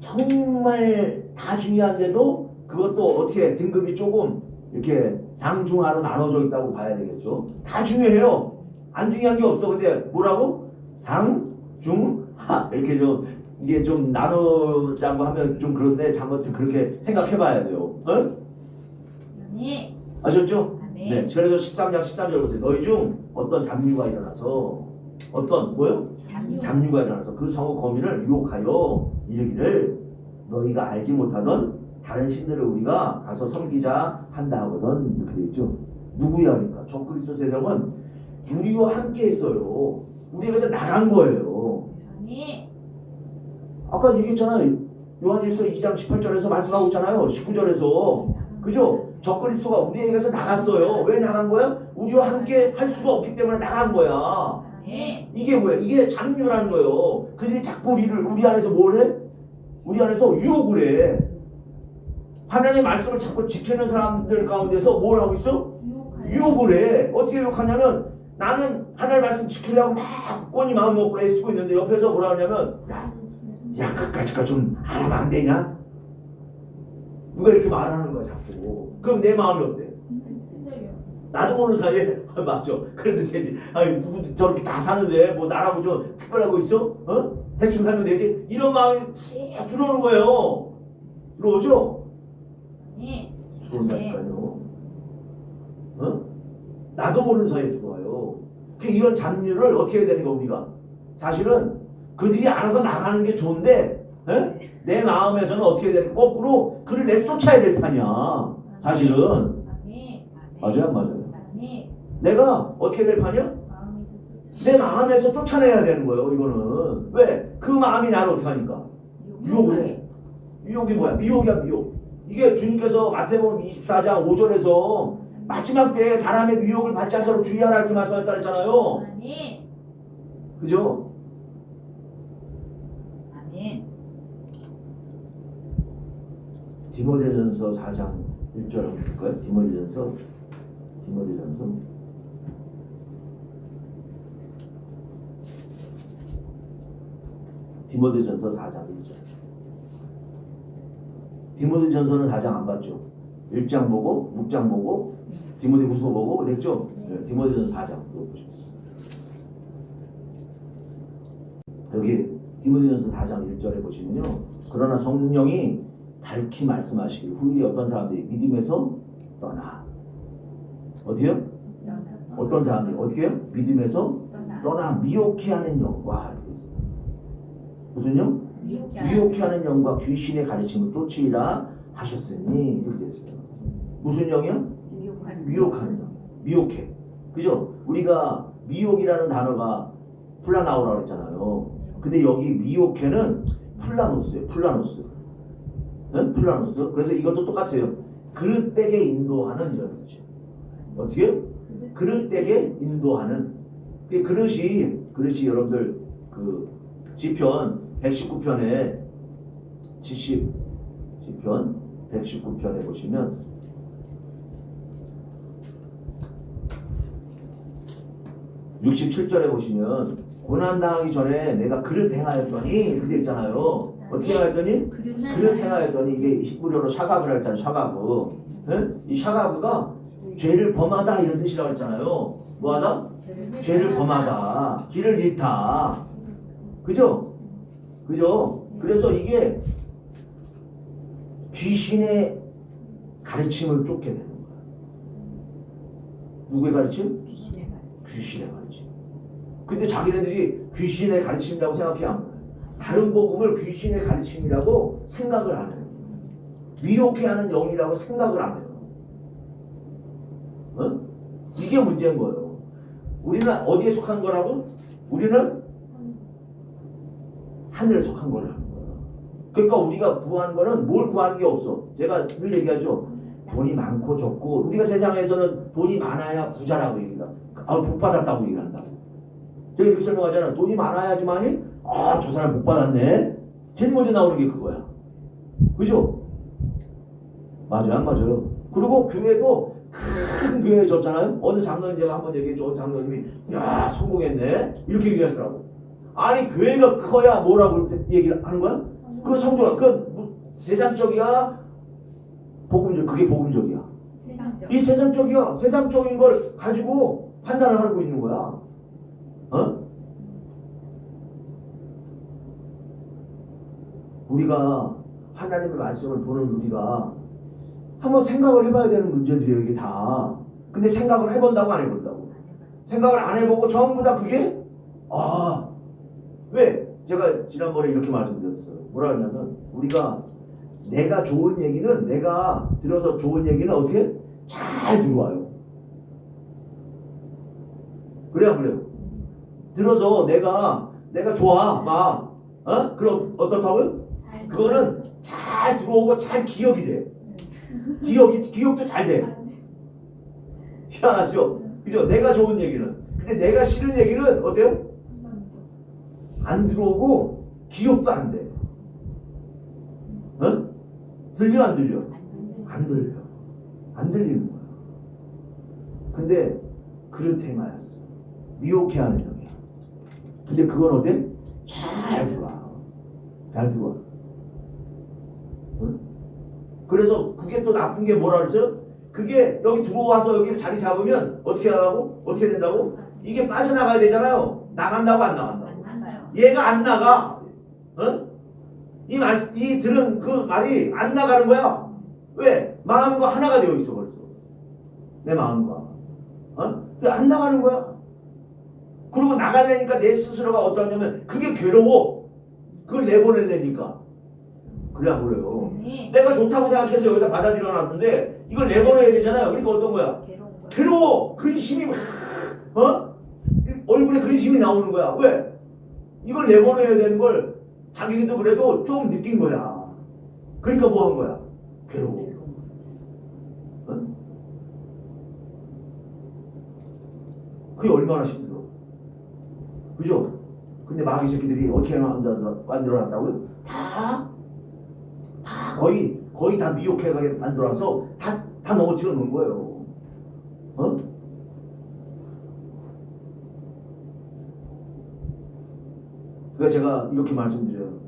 A: 정말 다 중요한데도 그것도 어떻게 등급이 조금 이렇게 상중하로 나눠져 있다고 봐야 되겠죠. 다 중요해요. 안 중요한 게 없어. 근데 뭐라고? 상, 중, 하 이렇게 좀 이게 좀 나누자고 하면 좀 그런데 잘못은 그렇게 생각해봐야 돼요.
B: 아멘.
A: 아셨죠?
B: 아멘.
A: 네. 그래서 13장 13절 보세요. 너희 중 어떤 잡류가 일어나서 어떤 뭐요? 잡류가 일어나서 그 성읍 거민을 유혹하여 이르기를 너희가 알지 못하던 다른 신들을 우리가 가서 섬기자 한다 하거든. 이렇게 돼 있죠. 누구야 그러니까 적그리스도 세력은 우리와 함께 했어요. 우리에게서 나간 거예요.
B: 아멘.
A: 아까 얘기했잖아요. 요한일서 2장 18절에서 말씀하고 있잖아요. 19절에서 그죠? 적그리스도가 우리에게서 나갔어요. 왜 나간 거야? 우리와 함께 할 수가 없기 때문에 나간 거야.
B: 아멘.
A: 이게 뭐야? 이게 잡류라는 거예요. 그들이 자꾸 우리 안에서 뭘 해? 우리 안에서 유혹을 해. 하나님의 말씀을 자꾸 지키는 사람들 가운데서 뭘 하고 있어? 유혹을 해. 어떻게 유혹하냐면 나는 하나님의 말씀 지키려고 막 굳건히 마음 먹고 애쓰고 있는데 옆에서 뭐라 하냐면 야 그까짓 좀 안 하면 안 되냐? 누가 이렇게 말하는 거야 자꾸. 그럼 내 마음이 어때? 나도 모르는 사이에 맞죠. 그래도 되지. 아니 누구 저렇게 다 사는데 뭐 나라고 좀 특별하고 있어? 어? 대충 살면 되지. 이런 마음이 쑥 들어오는 거예요. 들어오죠?
B: 아니.
A: 들어온다니까요. 어? 나도 모르는 사이에 들어와요. 이런 잡류를 어떻게 해야 되는 거 우리가? 사실은 그들이 알아서 나가는 게 좋은데 내 마음에서는 어떻게 해야 되는 거? 거꾸로 그를 내쫓아야 될 판이야. 사실은.
B: 아니.
A: 맞아요, 안 맞아요?
B: 아니.
A: 내가 어떻게 될 판이야?
B: 마음이
A: 내 마음에서 쫓아내야 되는 거예요. 이거는 왜? 그 마음이 나를 어떻게 하니까? 유혹을 해. 유혹이 뭐야? 미혹이야, 미혹. 이게 주님께서 마태복음 24장 5절에서 마지막 때에 사람의 미혹을 받지 않도록 주의하라 이렇게 말씀하셨다 그랬잖아요.
B: 아니.
A: 그죠?
B: 아멘.
A: 디모데전서 4장 1절 한번 볼까요? 디모데전서 디모데전서 4장 1절. 디모데전서는 4장 안 봤죠? 1장 보고 6장 보고 디모데후서 보고 그랬죠? 네, 디모데전서 4장 보십시오. 여기 디모데전서 4장 1절에 보시면요. 그러나 성령이 밝히 말씀하시길 후일에 어떤 사람들이 믿음에서 떠나. 어디요? 어떤 사람들이 어떻게 해요? 믿음에서 떠나 미혹해 하는 영과 이렇게 있어요. 무슨 영? 미혹해 하는 영과 귀신의 가르침을 쫓으리라 하셨으니 이렇게 되어 있어요. 무슨 영이요? 미혹하는 영. 미혹해. 그죠? 우리가 미혹이라는 단어가 플라나오라고 했잖아요. 근데 여기 미혹해는 플라노스예요. 플라노스. 응? 플라노스. 그래서 이것도 똑같아요. 그릇되게 인도하는 이런 뜻이에요. 어떻게? 그릇되게 인도하는. 그릇이 여러분들 그 시편 119편에 시편 119편에 보시면 (67절에) 보시면 고난당하기 전에 내가 그릇 행하였더니 이렇게 되어 있잖아요. 어떻게 행하였더니? 그릇 행하였더니 이게 히브리어로 샤가브라 했잖아요. 샤가브. 응? 이 샤가브가 죄를 범하다 이런 뜻이라고 했잖아요. 뭐하다? 죄를 범하다. 길을 잃다. 그죠? 그래서 이게 귀신의 가르침을 쫓게 되는 거야. 누구의 가르침? 귀신의 가르침. 근데 자기네들이 귀신의 가르침이라고 생각해 안 해요. 다른 복음을 귀신의 가르침이라고 생각을 안 해요. 미혹해 하는 영이라고 생각을 안 해요. 어? 이게 문제인 거예요. 우리는 어디에 속한 거라고? 우리는 하늘에 속한 거를 하는 거예요. 그러니까 우리가 구하는 거는 뭘 구하는 게 없어. 제가 늘 얘기하죠. 돈이 많고 적고 우리가 세상에서는 돈이 많아야 부자라고 얘기가. 복 받았다고 얘기를 한다고. 제가 이렇게 설명하잖아. 돈이 많아야지만이 저 사람 복 받았네. 제일 먼저 나오는 게 그거야. 그죠? 맞아요, 안 맞아요? 그리고 교회도 큰 교회졌잖아요. 어느 장로님 제가 한번 얘기했죠. 어느 장로님이 야 성공했네 이렇게 얘기하더라고. 아니 교회가 커야 뭐라고 얘기를 하는 거야? 그 성도가 그 세상적이야 복음적. 그게 복음적이야. 이 세상적이야. 세상적인 걸 가지고 판단을 하고 있는 거야. 우리가 하나님의 말씀을 보는 우리가 한번 생각을 해봐야 되는 문제들이에요. 이게 다. 근데 생각을 해본다고 안 해본다고? 생각을 안 해보고 전부 다 그게 왜? 제가 지난번에 이렇게 말씀드렸어요. 뭐라 하냐면 우리가 내가 좋은 얘기는 내가 들어서 좋은 얘기는 어떻게? 잘 들어와요. 그래요. 들어서 내가 좋아 막 그럼 어떻다고요? 그거는 잘 들어오고 잘 기억이 돼. 기억도 잘 돼. 희한하죠? 그죠? 내가 좋은 얘기는. 근데 내가 싫은 얘기는 어때요? 안 들어오고 기억도 안 돼. 들려 안 들려? 안 들려. 안 들리는 거야. 근데 그릇 행하였어. 미혹해 하는 영이야. 근데 그건 어때? 잘 들어와. 잘 들어와. 그래서 그게 또 나쁜 게 뭐라 그랬어요? 그게 여기 들어와서 여기를 자리 잡으면 어떻게 하라고? 어떻게 된다고? 이게 빠져나가야 되잖아요. 나간다고 안 나간다고?
B: 안 나가요.
A: 얘가 안 나가. 어? 이 들은 그 말이 안 나가는 거야. 왜? 마음과 하나가 되어 있어 벌써. 내 마음과. 어? 그게 안 나가는 거야. 그리고 나가려니까 내 스스로가 어떠냐면 그게 괴로워. 그걸 내보내려니까. 그래 안 그래요?
B: 네.
A: 내가 좋다고 생각해서 여기다 받아들여 놨는데 이걸 내보내야 되잖아요. 그러니까 어떤 거야?
B: 괴로운 거예요.
A: 괴로워. 근심이 막 얼굴에 근심이 나오는 거야. 왜? 이걸 내보내야 되는 걸 자기도 그래도 좀 느낀 거야. 그러니까 뭐 한 거야? 괴로워. 어? 그게 얼마나 힘들어. 그죠? 근데 마귀 새끼들이 어떻게 만들어놨다고요? 다 거의 다 미혹해가게 만들어서 다 넘어뜨려 놓은 거예요. 어? 그러니까 제가 이렇게 말씀드려요.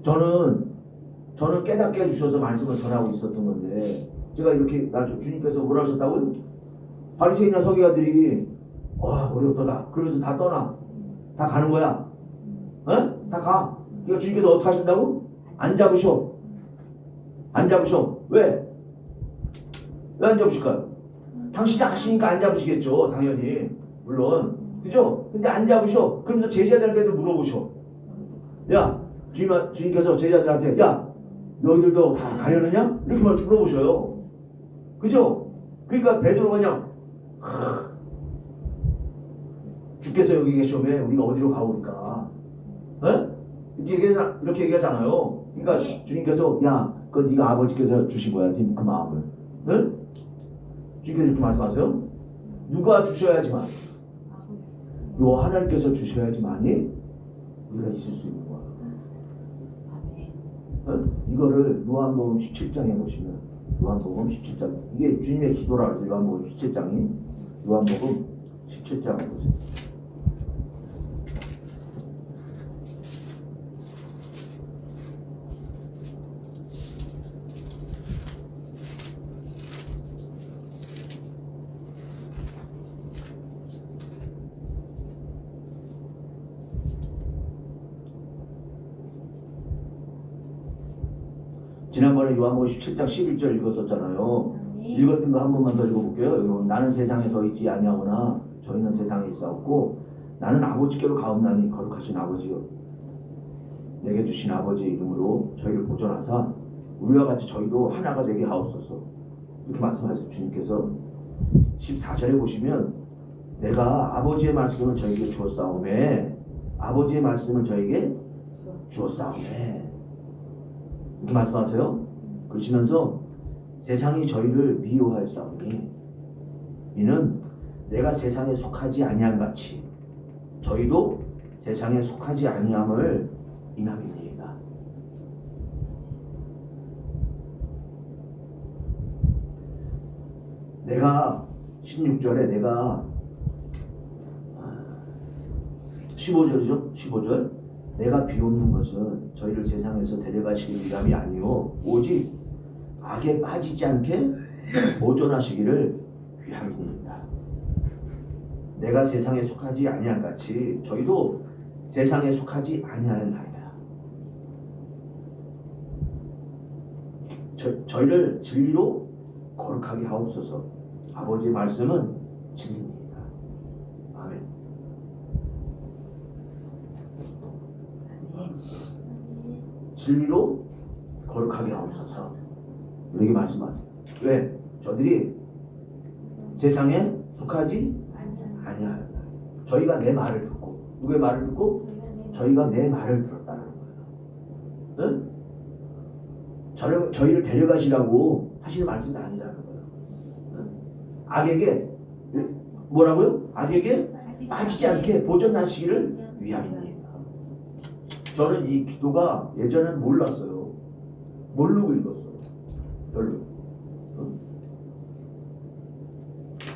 A: 저는 깨닫게 해주셔서 말씀을 전하고 있었던 건데 제가 이렇게 주님께서 뭐라 하셨다고요? 바리새인이나 서기관들이 어렵다 그러면서 다 떠나. 다 가는 거야. 어? 다 가. 그러니까 주님께서 어떻게 하신다고? 안 잡으셔. 안 잡으셔. 왜? 왜 안 잡으실까요? 당신이 하시니까 안 잡으시겠죠. 당연히. 물론. 그죠? 근데 안 잡으셔. 그러면서 제자들한테도 물어보셔. 야, 주님께서 제자들한테 야, 너희들도 다 가려느냐? 이렇게 물어보셔요. 그죠? 그러니까 베드로가 그냥 주께서 여기 계시오면 우리가 어디로 가오리까? 어? 이렇게 얘기하잖아요. 그러니까
B: 네.
A: 주님께서 야, 그거 네가 아버지께서 주신 거야. 네 그 마음을. 응? 주님께서 이렇게 말씀하세요. 누가 주셔야지만 요 하나님께서 주셔야지만이 우리가 있을 수 있는 거야. 어? 이거를 요한복음 17장에 보시면 요한복음 17장 이게 주님의 기도라 그래서 요한복음 17장이 요한복음 17장을 보세요. 지난번에 요한복음 17장 11절 읽었었잖아요.
B: 네.
A: 읽었던 거 한 번만 더 읽어볼게요. 여기 보면 나는 세상에 더 있지 아니하오나 저희는 세상에 있사옵고 나는 아버지께로 가옵나니 거룩하신 아버지여 내게 주신 아버지 이름으로 저희를 보존하사 우리와 같이 저희도 하나가 되게 하옵소서. 이렇게 말씀하세요. 주님께서 14절에 보시면 내가 아버지의 말씀을 저에게 주었사오매 아버지의 말씀을 저에게 주었사오매 이렇게 말씀하세요. 그러시면서 세상이 저희를 미워하였사오니 이는 내가 세상에 속하지 아니한 같이 저희도 세상에 속하지 아니함을 임함이니이다. 내가 16절에 내가 15절이죠. 15절 내가 비옵는 것은 저희를 세상에서 데려가시기 위함이 아니오 오직 악에 빠지지 않게 보존하시기를 위함이니이다. 내가 세상에 속하지 아니한 같이 저희도 세상에 속하지 아니하였나이다. 저희를 진리로 거룩하게 하옵소서. 아버지의 말씀은 진리입니다. 아멘. 진리로 거룩하게 하옵소서. 이렇게 말씀하세요. 왜? 저들이 세상에 속하지 아니하였다. 저희가 내 말을 듣고 누구의 말을 듣고? 저희가 내 말을 들었다는 거예요. 응? 저희를 데려가시라고 하시는 말씀이 아니라는 거예요. 응? 악에게 뭐라고요? 악에게 빠지지 않게 보존하시기를 위함이니이다. 저는 이 기도가 예전에는 몰랐어요. 모르고 읽었어요. 별로. 응?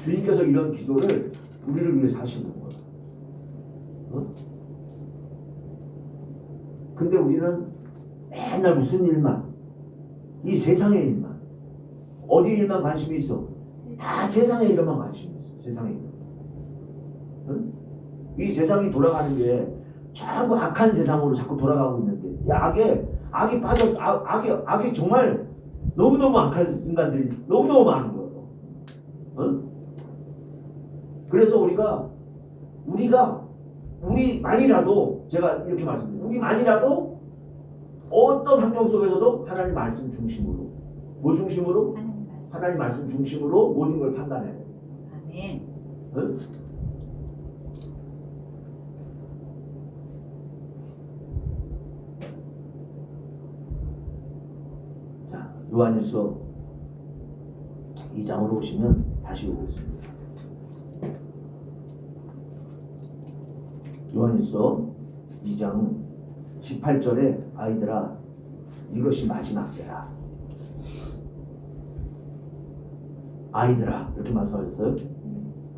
A: 주님께서 이런 기도를 우리를 위해서 하시는 거예요. 응? 근데 우리는 맨날 무슨 일만 이 세상의 일만 어디 일만 관심이 있어? 다 세상의 일만 관심이 있어. 세상의 일. 응? 이 세상이 돌아가는 게 전부 악한 세상으로 자꾸 돌아가고 있는데 이 악이 빠졌어. 악이 정말 너무너무 악한 인간들이 너무너무 많은 거예요. 응? 그래서 우리만이라도 제가 이렇게 말씀드려요. 우리만이라도 어떤 환경 속에서도 하나님 말씀 중심으로 뭐 중심으로? 하나님 말씀 중심으로 모든 걸 판단해야 돼요.
C: 아멘.
A: 응? 자, 요한일서 2장으로 오시면 다시 오겠습니다. 요한일서 2장 18절에 아이들아 이것이 마지막 때라. 아이들아 이렇게 말씀하셨어요.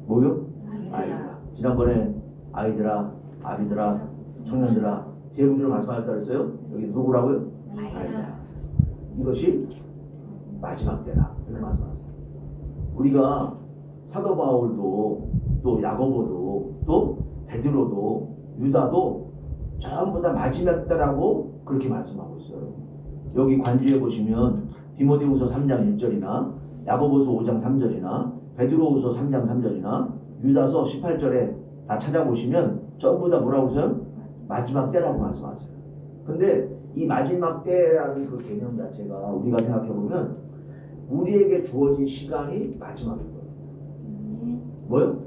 A: 뭐요? 아이들아. 지난번에 아이들아, 아비들아, 청년들아 세 분으로 말씀하셨다 그랬어요. 여기 누구라고요? 아이들아. 이것이 마지막 때라. 이렇게 말씀하셨어요. 우리가 사도 바울도 또 야고보도 또 베드로도 유다도 전부 다 마지막 때라고 그렇게 말씀하고 있어요. 여기 관주에 보시면 디모데후서 3장 1절이나 야고보서 5장 3절이나 베드로후서 3장 3절이나 유다서 18절에 다 찾아보시면 전부 다 뭐라고 써요? 마지막 때라고 말씀하세요. 근데 이 마지막 때라는 그 개념 자체가 우리가 생각해보면 우리에게 주어진 시간이 마지막인 거예요. 뭐요?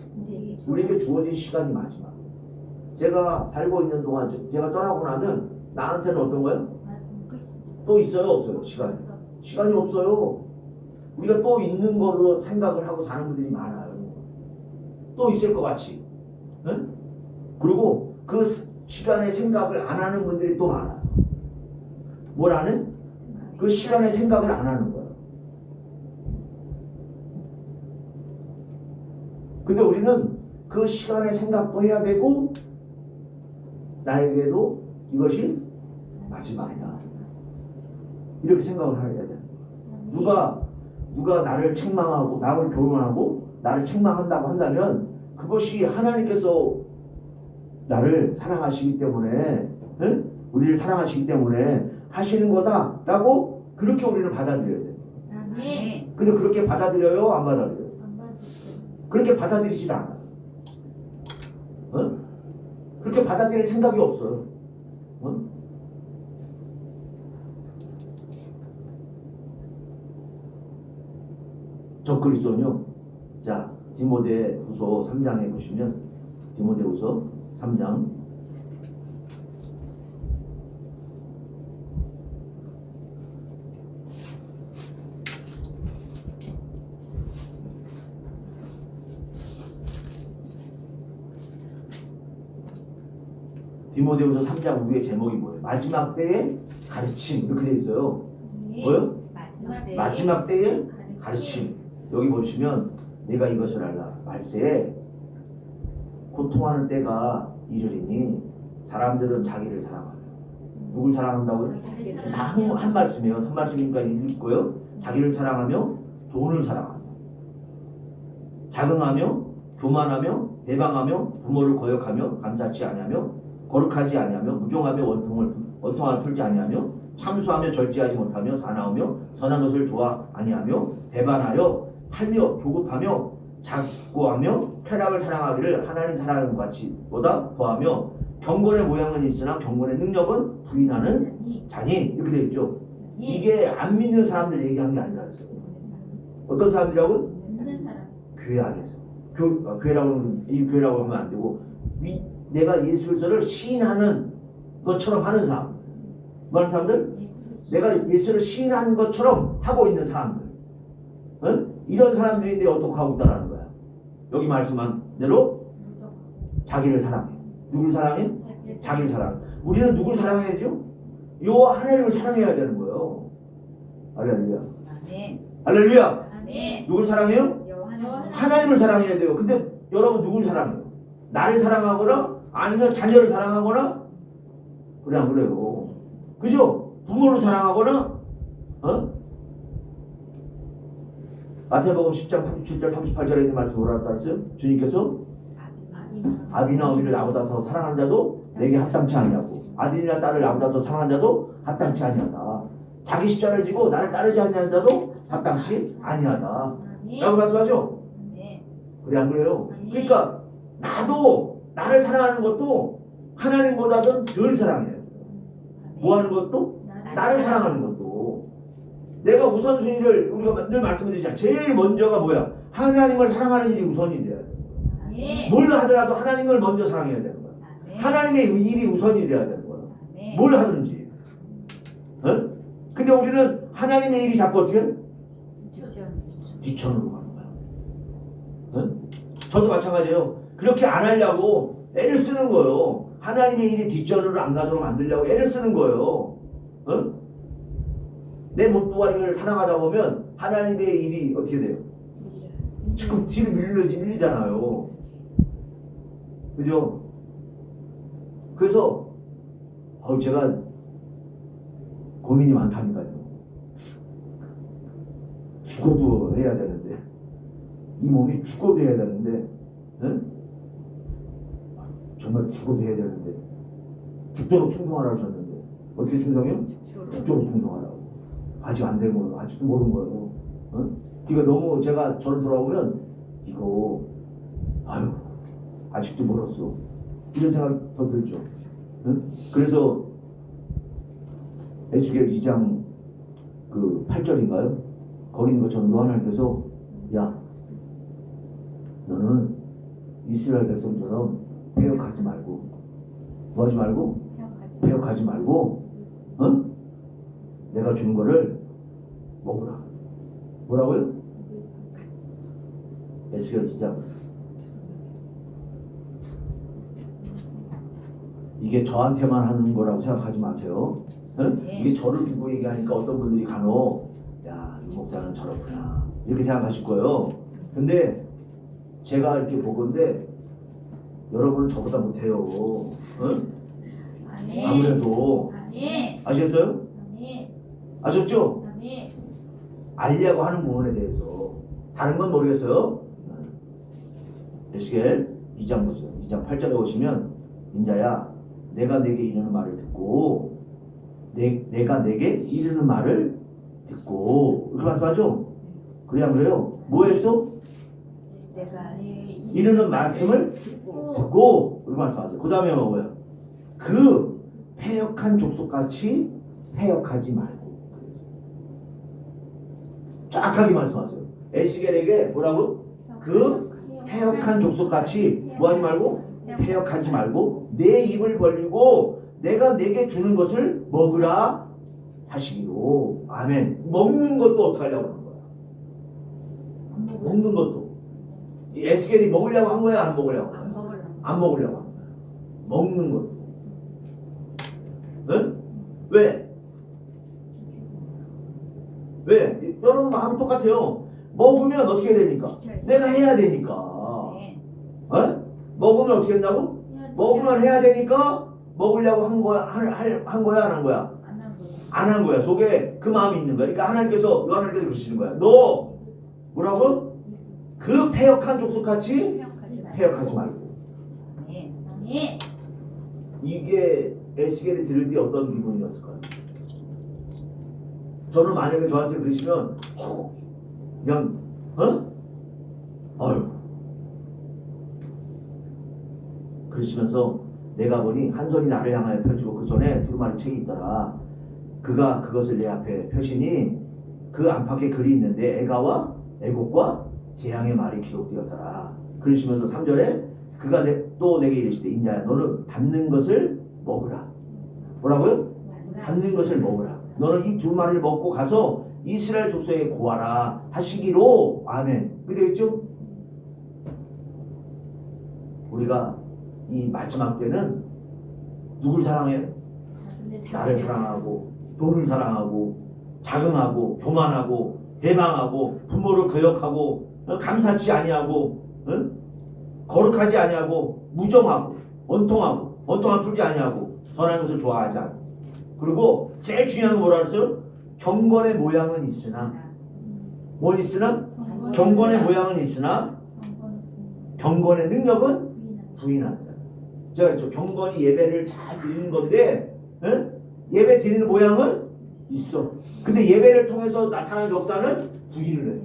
A: 우리에게 주어진 시간이 마지막. 제가 살고 있는 동안 제가 떠나고 나면 나한테는 어떤 거예요? 또 있어요? 없어요? 시간이 없어요. 우리가 또 있는 거로 생각을 하고 사는 분들이 많아요. 또 있을 것 같이. 응? 그리고 그 시간의 생각을 안 하는 분들이 또 많아요. 뭘 하는? 그 시간의 생각을 안 하는 거예요. 근데 우리는 그 시간의 생각도 해야 되고 나에게도 이것이 마지막이다. 이렇게 생각을 해야 돼요. 누가 나를 책망하고 나를 교훈하고 나를 책망한다고 한다면 그것이 하나님께서 나를 사랑하시기 때문에 응? 우리를 사랑하시기 때문에 하시는 거다라고 그렇게 우리는 받아들여야 돼요.
B: 아멘.
A: 근데 그렇게 받아들여요? 안 받아들여요?
B: 안 받았어요.
A: 그렇게 받아들이질 않아요. 어? 그렇게 받아들일 생각이 없어요. 어? 저 그리스도는요. 자, 디모데후서 3장에 보시면 디모데후서 3장 디모데후서 3장 위에 제목이 뭐예요? 마지막 때의 가르침 이렇게 돼 있어요. 뭐요? 마지막 때의 가르침. 여기 보시면 내가 이것을 알라. 말세에 고통하는 때가 이르리니 사람들은 자기를 사랑하며 누굴 사랑한다고요? 다 한 말씀이에요. 한 말씀이니까 읽고요. 자기를 사랑하며 돈을 사랑하며 자긍하며 교만하며 배방하며 부모를 거역하며 감사치 아니하며 거룩하지 아니하며 무정하며 원통을 풀지 아니하며 참수하며 절제하지 못하며 사나우며 선한 것을 좋아 아니하며 배반하여 팔며 조급하며 작고하며 쾌락을 사랑하기를 하나님 사랑하는 것 같이 보다 더하며 경건의 모양은 있으나 경건의 능력은 부인하는 자니 이렇게 되어 있죠. 이게 안 믿는 사람들 얘기한 게 아니라 그랬어요. 어떤 사람들이라고?
B: 믿는 사람.
A: 교회 안에서 이 교회라고 하면 안 되고 내가 예수 그리스도를 시인하는 것처럼 하는 사람. 뭐 하는 사람들? 내가 예수를 시인하는 것처럼 하고 있는 사람들. 응? 이런 사람들인데 어떻게 하고 있다라는 거야. 여기 말씀한 대로 자기를 사랑해. 누굴 사랑해? 자기를 사랑해. 우리는 누굴 사랑해야 되죠? 요 하나님을 사랑해야 되는 거예요. 할렐루야.
C: 아멘.
A: 할렐루야.
B: 아멘.
A: 누굴 사랑해요? 하나님을 사랑해야 돼요. 근데 여러분 누굴 사랑해요? 나를 사랑하거나 아니면 자녀를 사랑하거나 그래 안 그래요? 그죠? 부모를 사랑하거나 마태복음 10장 37절 38절에 있는 말씀 뭐라고 따랐어요? 주님께서 아비나 어미를 나보다 더 사랑하는 자도 내게 합당치 아니하고 아들이나 딸을 나보다 더 사랑하는 자도 합당치 아니하다. 자기 십자가를 지고 나를 따르지 아니하는 자도 합당치 아니하다. 라고 말씀하죠? 그래 안 그래요? 그러니까 나도 나를 사랑하는 것도 하나님보다도 덜 사랑해요. 뭐 하는 것도? 나를 사랑하는 것도. 내가 우선순위를 우리가 늘 말씀드리자. 제일 먼저가 뭐야? 하나님을 사랑하는 일이 우선이 돼야 돼. 뭘 하더라도 하나님을 먼저 사랑해야 되는 거야. 하나님의 일이 우선이 돼야 되는 거야. 뭘 하든지. 어? 근데 우리는 하나님의 일이 자꾸 어떻게 해? 뒷천으로 가는 거야. 어? 저도 마찬가지예요. 그렇게 안 하려고 애를 쓰는 거예요. 하나님의 일이 뒷전으로 안 가도록 만들려고 애를 쓰는 거예요. 어? 내 몸뚱아리를 사랑하다 보면 하나님의 일이 어떻게 돼요? 지금 뒤로 밀리잖아요. 그죠? 그래서 제가 고민이 많다니까요. 죽어도 해야 되는데 이 몸이 죽어도 해야 되는데 응? 정말 죽어도 해야 되는데 죽도록 충성하라고 하셨는데 어떻게 충성해요? 죽도록 충성하라고. 아직 안 되고 아직도 모르는 거예요. 응? 그러니까 너무 제가 저를 돌아보면 이거 아직도 멀었어 이런 생각이 더 들죠. 응? 그래서 에스겔 2장 그 8절인가요? 거기 있는 것처럼 하나님께서 야 너는 이스라엘 백성처럼 배역하지 말고 뭐 하지 말고? 배역하지 말고 내가 주는 거를 먹으라. 뭐라고요? 에스겔 2장. 이게 저한테만 하는 거라고 생각하지 마세요. 이게 저를 두고 얘기하니까 어떤 분들이 간혹 야, 이 목사는 저렇구나 이렇게 생각하실 거예요. 근데 제가 이렇게 보건데 여러분은 저보다 못해요. 아무래도 아시겠어요? 아셨죠? 알려고 하는 부분에 대해서 다른 건 모르겠어요. 에스겔 2장 보세요. 2장 8절에 보시면 인자야 내가 내게 이르는 말을 듣고 내가 내게 이르는 말을 듣고 이렇게 말씀하죠? 그래 안 그래요? 뭐 했어?
B: 내가
A: 이르는 말씀을 듣고 이렇게 말씀하세요. 그 다음에 뭐예요? 그 패역한 족속같이 패역하지 말고 쫙하게 말씀하세요. 에스겔에게 뭐라고? 그 패역한 족속같이 뭐하지 말고? 패역하지 말고 내 입을 벌리고 내가 내게 주는 것을 먹으라 하시기로. 아멘. 먹는 것도 어떻게 하려고 하는 거야? 먹는 것도 이 에스겔이 먹으려고 한 거야? 안 먹으려고 한 거야? 안 먹으려고 한 거야. 먹는 것도. 응? 왜? 왜? 여러분 마음이 똑같아요. 먹으면 어떻게 되니까? 내가 해야 되니까. 어? 먹으면 어떻게 된다고? 먹으면 해야 되니까 먹으려고 한 거야? 한 거야? 안 한 거야? 안 한 거야. 속에 그 마음이 있는 거야. 그러니까 하나님께서 요한하나님께서 그러시는 거야. 너 뭐라고? 그 패역한 족속같이 패역하지 말고. 이게 에스겔이 들을 때 어떤 기분이었을까요? 저는 만약에 저한테 그러시면 그냥 아유 그러시면서 내가 보니 한 손이 나를 향하여 펴지고 그 손에 두루마리 책이 있더라. 그가 그것을 내 앞에 펴시니 그 안팎에 글이 있는데 애가와 애곡과 재앙의 말이 기록되었더라. 그러시면서 3절에 그가 또 내게 이르시되 인자야 너는 받는 것을 먹으라. 뭐라고요? 받는 것을 먹으라. 너는 이 두 마리를 먹고 가서 이스라엘 족속에게 고하라 하시기로. 아멘. 그게 되겠죠? 우리가 이 마지막 때는 누굴 사랑해요? 나를 사랑하고 돈을 사랑하고 자긍하고 교만하고 배망하고 부모를 거역하고 감사치 아니하고 거룩하지 아니하고 무정하고 원통한 풀지 아니하고 선한 것을 좋아하지 않고 그리고 제일 중요한 거 뭐라 그랬어요? 경건의 모양은 있으나 뭘 있으나? 경건의 모양은 있으나 경건의 능력은 부인한다. 제가 그랬죠. 경건이 예배를 잘 드리는 건데 예배 드리는 모양은 있어. 근데 예배를 통해서 나타나는 역사는 부인을 해.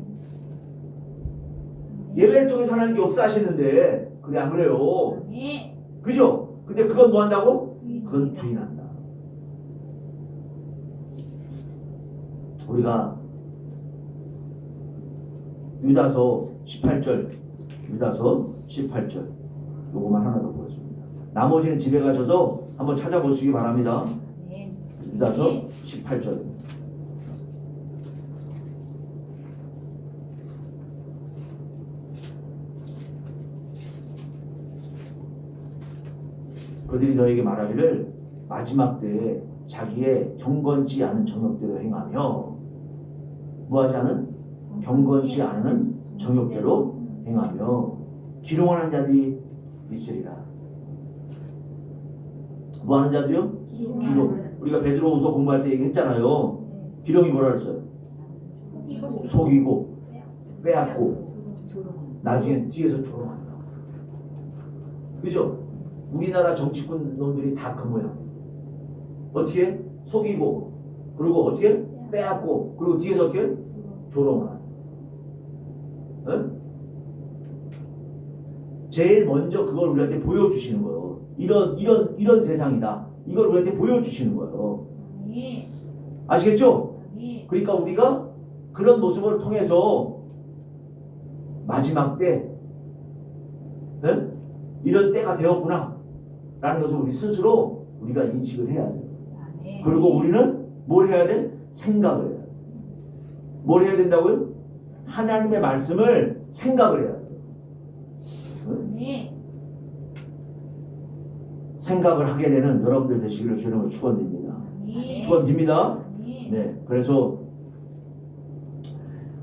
A: 예배를 통해서 하나님께 역사하시는데 그래 안 그래요? 그죠? 근데 그건 뭐 한다고? 그건 부인한다. 우리가 유다서 18절 요거만 하나 더 보겠습니다. 나머지는 집에 가셔서 한번 찾아보시기 바랍니다. 유다서 18절. 그들이 너에게 말하기를 마지막 때에 자기의 경건치 않은 정욕대로 행하며 뭐하지 않은? 경건치 않은 정욕대로 행하며 기롱하는 자들이 있으리라. 뭐하는 자들이요? 기롱. 우리가 베드로후서 공부할 때 얘기했잖아요. 기롱이 뭐라 그랬어요? 속이고 빼앗고 나중에 뒤에서 조롱한다. 그죠? 우리나라 정치권 놈들이 다 그 모양. 어떻게? 속이고 그리고 어떻게? 빼앗고 그리고 뒤에서 어떻게? 조롱하는. 응? 제일 먼저 그걸 우리한테 보여주시는 거예요. 이런 세상이다. 이걸 우리한테 보여주시는 거예요. 아시겠죠? 그러니까 우리가 그런 모습을 통해서 마지막 때 이런 때가 되었구나 라는 것을 우리 스스로 우리가 인식을 해야 돼요. 그리고 우리는 뭘 해야 돼? 생각을 해야 돼. 뭘 해야 된다고요? 하나님의 말씀을 생각을 해야 돼요. 생각을 하게 되는 여러분들 되시기를 주님으로 축원드립니다. 축원드립니다. 네, 그래서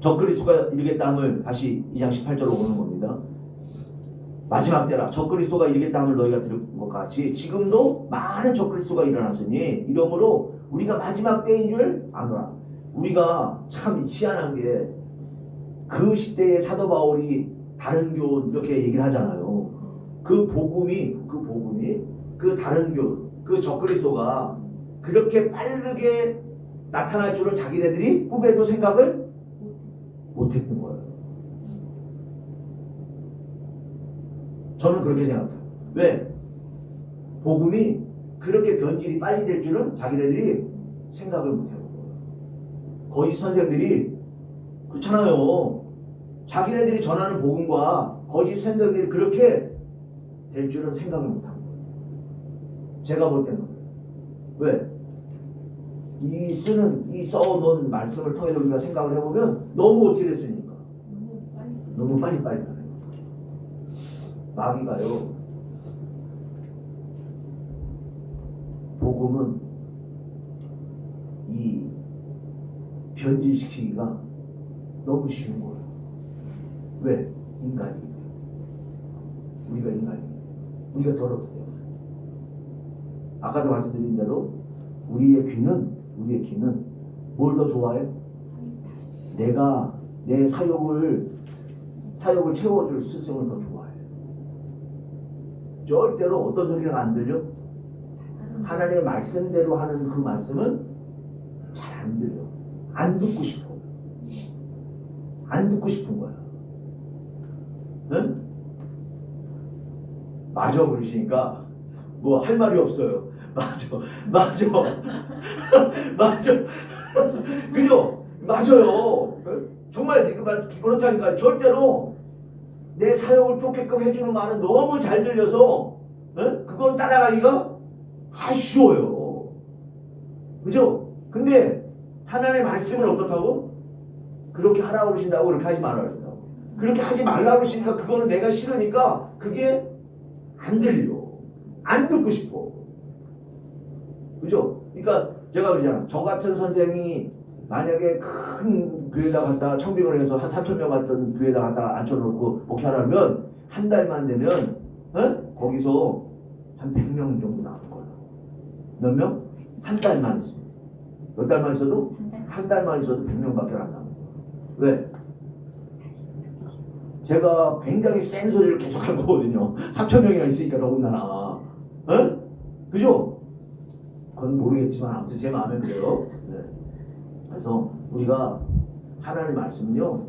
A: 적그리스도가 이르겠다 함을 다시 2장 18절로 보는 겁니다. 마지막 때라 적그리스도가 이르겠다 함을 너희가 들은 것 같이 지금도 많은 적그리스도가 일어났으니 이러므로 우리가 마지막 때인 줄 아노라. 우리가 참 희한한 게 그 시대의 사도 바울이 다른 교훈 이렇게 얘기를 하잖아요. 그 복음이 그 다른 교훈 그 적그리스도가 그렇게 빠르게 나타날 줄은 자기네들이 꿈에도 생각을 못했던 거예요. 저는 그렇게 생각해요. 왜? 복음이 그렇게 변질이 빨리 될 줄은 자기네들이 생각을 못해요. 거의 선생들이 그렇잖아요. 자기네들이 전하는 복음과 거짓 선생들이 그렇게 될 줄은 생각을 못한 거예요. 제가 볼 때는. 왜? 이 써놓은 말씀을 통해서 우리가 생각을 해보면 너무 어떻게 됐습니까? 너무 빨리 가요. 마귀가요. 복음은 이 변질시키기가 너무 쉬운 거예요. 왜? 인간이기 때문에. 우리가 인간이기 때문에. 우리가 더럽기 때문에. 아까도 말씀드린 대로 우리의 귀는 뭘 더 좋아해? 내가 내 사욕을 채워줄 스승을 더 좋아해. 절대로 어떤 소리가 안 들려? 하나님의 말씀대로 하는 그 말씀은 잘 안 들려. 안 듣고 싶어. 안 듣고 싶은 거야. 응? 맞아 그러시니까 뭐 할 말이 없어요. 맞아. 그죠? 맞아요. 정말 그렇다니까. 절대로 내 사역을 쫓게끔 해주는 말은 너무 잘 들려서 그건 따라가기가 아쉬워요. 그죠? 근데 하나님의 말씀은 어떻다고? 그렇게 하라고 그러신다고 그렇게 하지 말라고 그러신다고. 그렇게 하지 말라고 그러시니까 그거는 내가 싫으니까 그게 안 들려. 안 듣고 싶어. 그죠? 그러니까 제가 그러잖아. 저 같은 선생이 만약에 큰 교회에다 갖다가 청빙을 해서 한 3,000명 같은 교회에다 갖다가 앉혀놓고 목회하려면 한 달만 되면 거기서 한 100명 정도 나올 거야. 몇 명? 한 달만 있으면. 몇 달만 있어도? 한 달만 있어도 100명밖에 안 나와. 왜? 제가 굉장히 센 소리를 계속 할 거거든요. 3,000명이나 있으니까 더군다나. 어? 그죠? 그건 모르겠지만 아무튼 제 마음에 그래요. 네. 그래서 우리가 하나님의 말씀은요.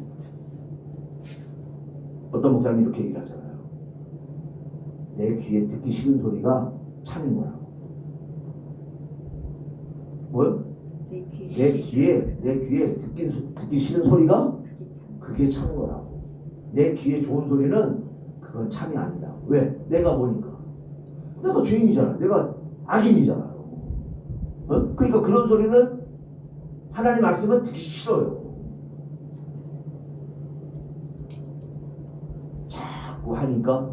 A: 어떤 목사님이 이렇게 얘기를 하잖아요. 내 귀에 듣기 싫은 소리가 참인 거라고. 뭐요? 내 귀에 듣기 싫은 소리가 그게 참인 거라고. 내 귀에 좋은 소리는 그건 참이 아니다. 왜? 내가 뭐니까? 내가 죄인이잖아. 내가 악인이잖아요. 어? 그러니까 그런 소리는 하나님 말씀은 듣기 싫어요. 자꾸 하니까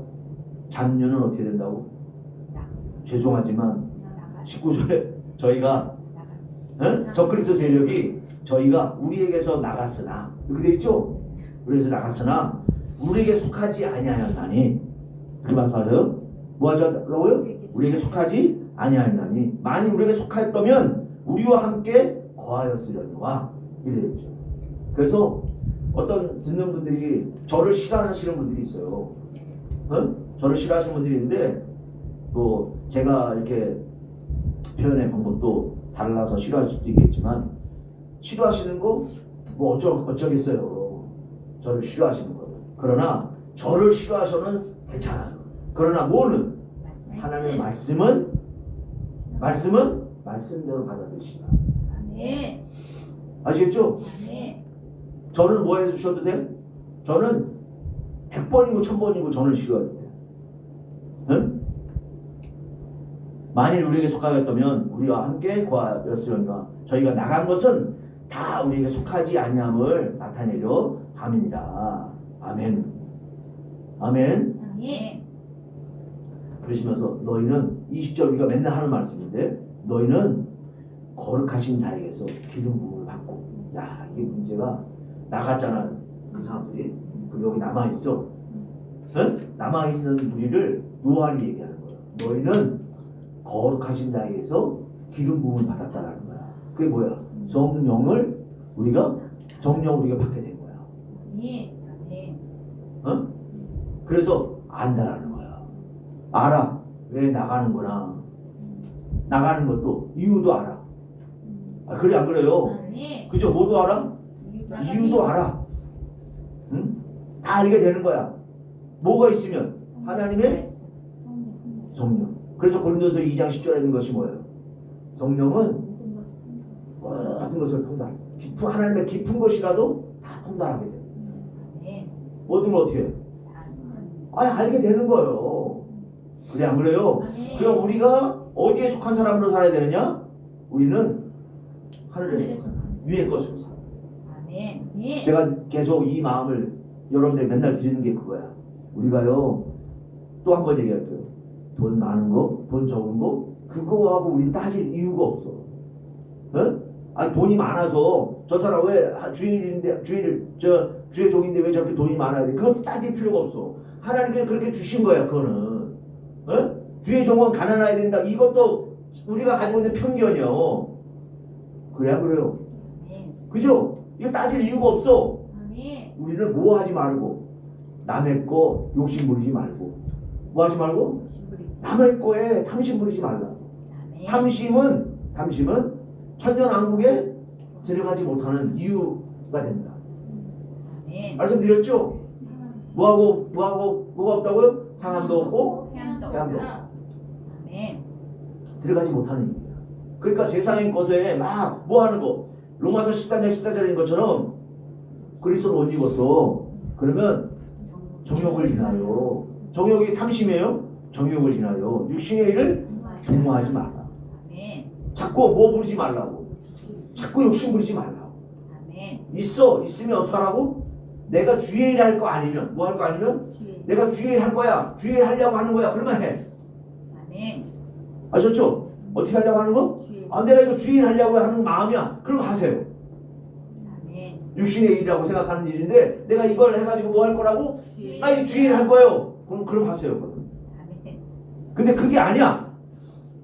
A: 잡류는 어떻게 된다고? 죄송하지만 19절에 저희가 적그리스도 세력이 저희가 우리에게서 나갔으나 이렇게 돼 있죠? 우리에게서 나갔으나 우리에게 속하지 아니하였나니 그렇게 말씀하세요? 뭐 하자고요? 우리에게 속하지 아니하였나니 만일 우리에게 속하였다면 우리와 함께 거하였으려니와 이렇게 돼 있죠. 그래서 어떤 듣는 분들이 저를 싫어하시는 분들이 있어요. 저를 싫어하시는 분들이 있는데 뭐 제가 이렇게 표현의 방법도 달라서 싫어할 수도 있겠지만 싫어하시는 거 뭐 어쩌겠어요. 저를 싫어하시는 거. 그러나 저를 싫어하셔는 괜찮아요. 그러나 뭐는 하나님의 말씀은 말씀대로 받아들이시라.
B: 아멘.
A: 아시겠죠?
B: 아멘.
A: 저는 뭐 해주셔도 돼요? 저는 100번이고 1000번이고 저는 싫어해도 돼요. 응? 만일 우리에게 속하였다면 우리와 함께 거하였으려니와 저희가 나간 것은 다 우리에게 속하지 아니함을 나타내려 함이니라. 아멘. 아멘.
B: 아멘.
A: 그러시면서 너희는 20절 우리가 맨날 하는 말씀인데 너희는 거룩하신 자에게서 기름 부음을 받고 야 이게 문제가 나갔잖아 그 사람들이 그럼 여기 남아있어. 응? 남아있는 우리를 요한이 얘기하는 거예요. 너희는 거룩하신 자에게서 기름 부음을 받았다라는 거야. 그게 뭐야? 성령을 우리가 받게 된 거야.
B: 아멘. 아멘.
A: 어? 그래서 안다라는 거야. 알아. 왜 나가는구나. 나가는 것도 이유도 알아. 아, 그래 안 그래요?
B: 아멘.
A: 그죠? 뭐도 알아? 이유도 알아. 응? 다 알게 되는 거야. 뭐가 있으면 하나님의 성령. 그래서 고린도서 2장 10절에 있는 것이 뭐예요? 성령은 모든 것을 통달해. 하나님의 깊은 것이라도 다 통달하게 돼요. 모든 걸 어떻게 해? 알게 되는 거예요. 그래 안 그래요? 그럼 우리가 어디에 속한 사람으로 살아야 되느냐? 우리는 하늘에 속한 사람, 위의 것으로 살아.
B: 아멘.
A: 제가 계속 이 마음을 여러분들 맨날 드리는 게 그거야. 우리가요 또 한 번 얘기할게요. 돈 많은 거, 돈 적은 거 그거하고 우리 따질 이유가 없어. 어? 아니 돈이 많아서 저 사람 왜 주일인데 주의 종인데 왜 저렇게 돈이 많아야 돼? 그것도 따질 필요가 없어. 하나님께서 그렇게 주신 거야. 그거는 주의 종은 가난해야 된다. 이것도 우리가 가지고 있는 편견이요. 그래 안 그래요? 그죠? 이거 따질 이유가 없어. 우리는 뭐 하지 말고 남의 거 욕심 부리지 말고 뭐 하지 말고 남의 거에 탐심 부리지 말라. 탐심은 천년왕국에 들어가지 못하는 이유가 된다. 말씀드렸죠? 뭐가 없다고요? 상함도 없고 해함도 없고. 들어가지 못하는 이유야. 그러니까 세상의 것에 막 뭐 하는 거 로마서 14장 14절인 것처럼 그리스도를 못 입었어. 그러면 정욕을 인하여 정욕이 탐심이에요? 정욕을 인하여 육신의 일을 동무하지 말라. 자꾸 뭐 부리지 말라고. 자꾸 욕심 부리지 말라고. 있으면 어떡하라고? 내가 주의 일 할 거 아니면 뭐 할 거 아니면 내가 주의 일 할 거야. 주의 일 하려고 하는 거야. 그러면 해. 아셨죠? 어떻게 하려고 하는 거? 내가 이거 주의 일 하려고 하는 마음이야. 그럼 하세요. 육신의 일이라고 생각하는 일인데 내가 이걸 해가지고 뭐 할 거라고? 나 이 주의 일 할 거예요. 그럼 하세요. 근데 그게 아니야.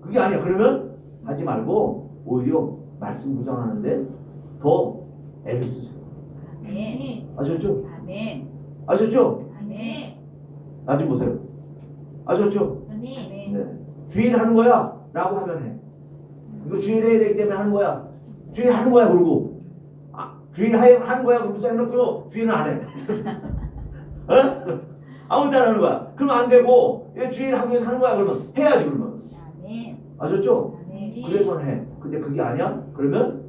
A: 그러면 하지 말고 오히려 말씀 부정하는데 더 애를 쓰세요. 아셨죠? 아셨죠? 나 좀 보세요. 아셨죠?
B: 아멘.
A: 네. 주일 하는 거야 라고 하면 해. 이거 주일 해야 되기 때문에 하는 거야. 주일 하는 거야 그러고 주일 하는 거야 그러고서 해놓고 주일은 안 해. 어? 아무 때나 하는 거야. 그러면 안 되고 주일 하기 위해서 하는 거야 그러면 해야지 그러면.
B: 아멘.
A: 아셨죠?
B: 아멘.
A: 그래서 해. 근데 그게 아니야? 그러면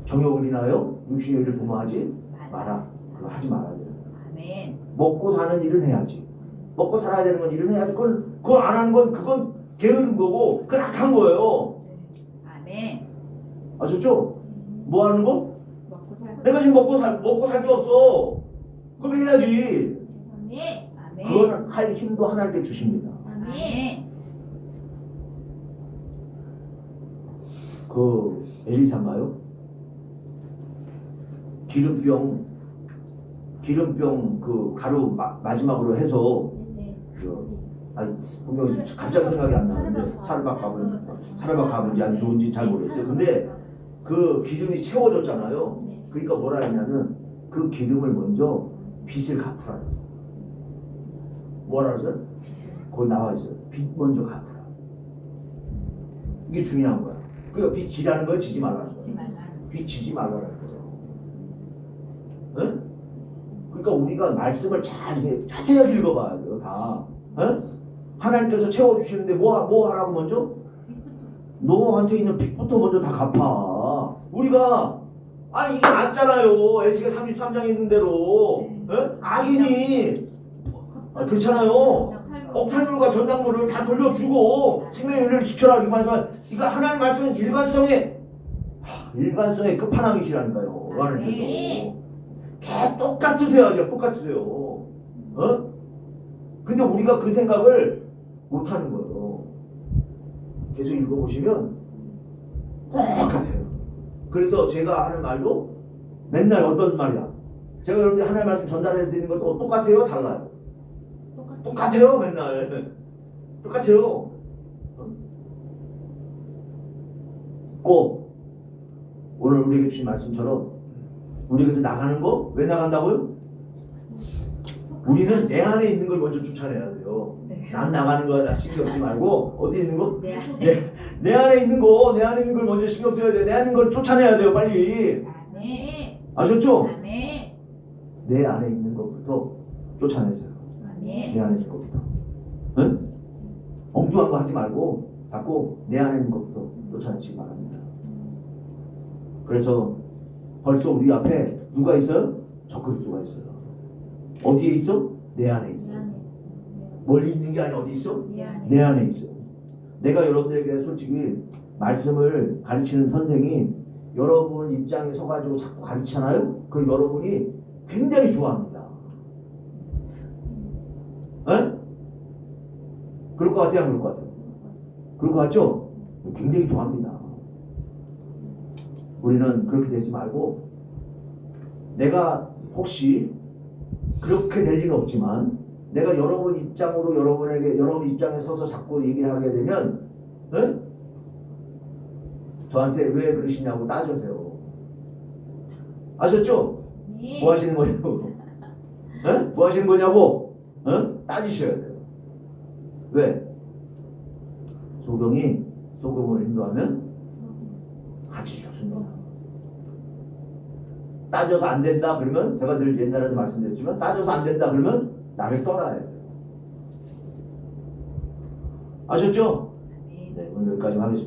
A: 정욕을 인하여 육신의 일을 부모하지 마라. 그거 하지 말아야 돼.
B: 아멘.
A: 먹고 사는 일은 해야지. 먹고 살아야 되는 건 일은 해야지. 그걸 안 하는 건 그건 게으른 거고 그건 악한 거예요.
B: 아멘.
A: 아셨죠? 뭐 하는 거?
B: 먹고 살.
A: 내가 지금 먹고 살 게 없어. 그럼 해야지.
B: 아멘. 아멘.
A: 그거는 할 힘도 하나님께 주십니다.
B: 아멘.
A: 그 엘리사인가요? 기름병 그 가루 마지막으로 해서 분명히 갑자기 생각이 안 나는데 사르밧 가본지 아니 누군지 잘 모르겠어요. 근데 그 기름이 채워졌잖아요. 그러니까 뭐라 했냐면 그 기름을 먼저 빚을 갚으라 했어요. 뭐라 했어요? 거기 나와 있어요. 빚 먼저 갚으라. 이게 중요한 거야. 그러니까 빚 지라는 거 지지 말라는 거야. 빚 지지 말라는 거예요. 응? 그러니까 우리가 말씀을 잘 자세하게 읽어봐야 돼요. 다. 응? 하나님께서 채워주시는데 뭐 하라고 먼저? 너한테 있는 빚부터 먼저 다 갚아. 우리가 아니 이게 맞잖아요. 에스겔 33장에 있는 대로 응? 악인이 그렇잖아요. 억탈물과 전당물을 다 돌려주고 생명의 윤리를 지켜라 이렇게 말씀하면 이거 하나님 말씀은 일관성의 끝판왕이시라니까요. 하나님께서 개 똑같으세요. 그냥 똑같으세요. 어? 근데 우리가 그 생각을 못하는 거예요. 계속 읽어보시면 똑같아요. 그래서 제가 하는 말도 맨날 어떤 말이야. 제가 여러분들 하나님의 말씀 전달해 드리는 것도 똑같아요? 달라요? 똑같아요. 맨날 똑같아요. 꼭 오늘 우리에게 주신 말씀처럼 우리에게서 나가는 거 왜 나간다고요? 우리는 내 안에 있는 걸 먼저 쫓아내야 돼요. 난 나가는 거야 나 신경 쓰지 말고 어디 있는 거? 내 안에 있는 거 내 안에 있는 걸 먼저 신경 써야 돼. 내 안에 있는 걸 쫓아내야 돼요 빨리.
B: 아멘.
A: 아셨죠?
B: 아멘.
A: 내 안에 있는 것부터 쫓아내세요.
B: 아멘.
A: 내 안에 있는 것부터. 응? 엉뚱한 거 하지 말고 자꾸 내 안에 있는 것부터 쫓아내시기 바랍니다. 그래서 벌써 우리 앞에 누가 있어요? 적그리스도가 있어요. 어디에 있어? 내 안에 있어요. 멀리 있는 게 아니라 어디 있어? 내 안에 있어요. 내가 여러분들에게 솔직히 말씀을 가르치는 선생이 여러분 입장에 서가지고 자꾸 가르치잖아요? 그럼 여러분이 굉장히 좋아합니다. 에? 그럴 것 같아요? 안 그럴 것 같아요? 그럴 것 같죠? 굉장히 좋아합니다. 우리는 그렇게 되지 말고 내가 혹시 그렇게 될 리는 없지만 내가 여러분 입장으로 여러분 입장에 서서 자꾸 얘기를 하게 되면 에? 저한테 왜 그러시냐고 따져세요. 아셨죠? 뭐 하시는 거냐고. 에? 뭐 하시는 거냐고 따지셔야 돼요. 왜? 소경이 소금을 인도하면 같이 죽습니다. 따져서 안 된다 그러면 제가 늘 옛날에도 말씀드렸지만 따져서 안 된다 그러면 나를 떠나야 돼요. 아셨죠? 네, 오늘 여기까지 하겠습니다.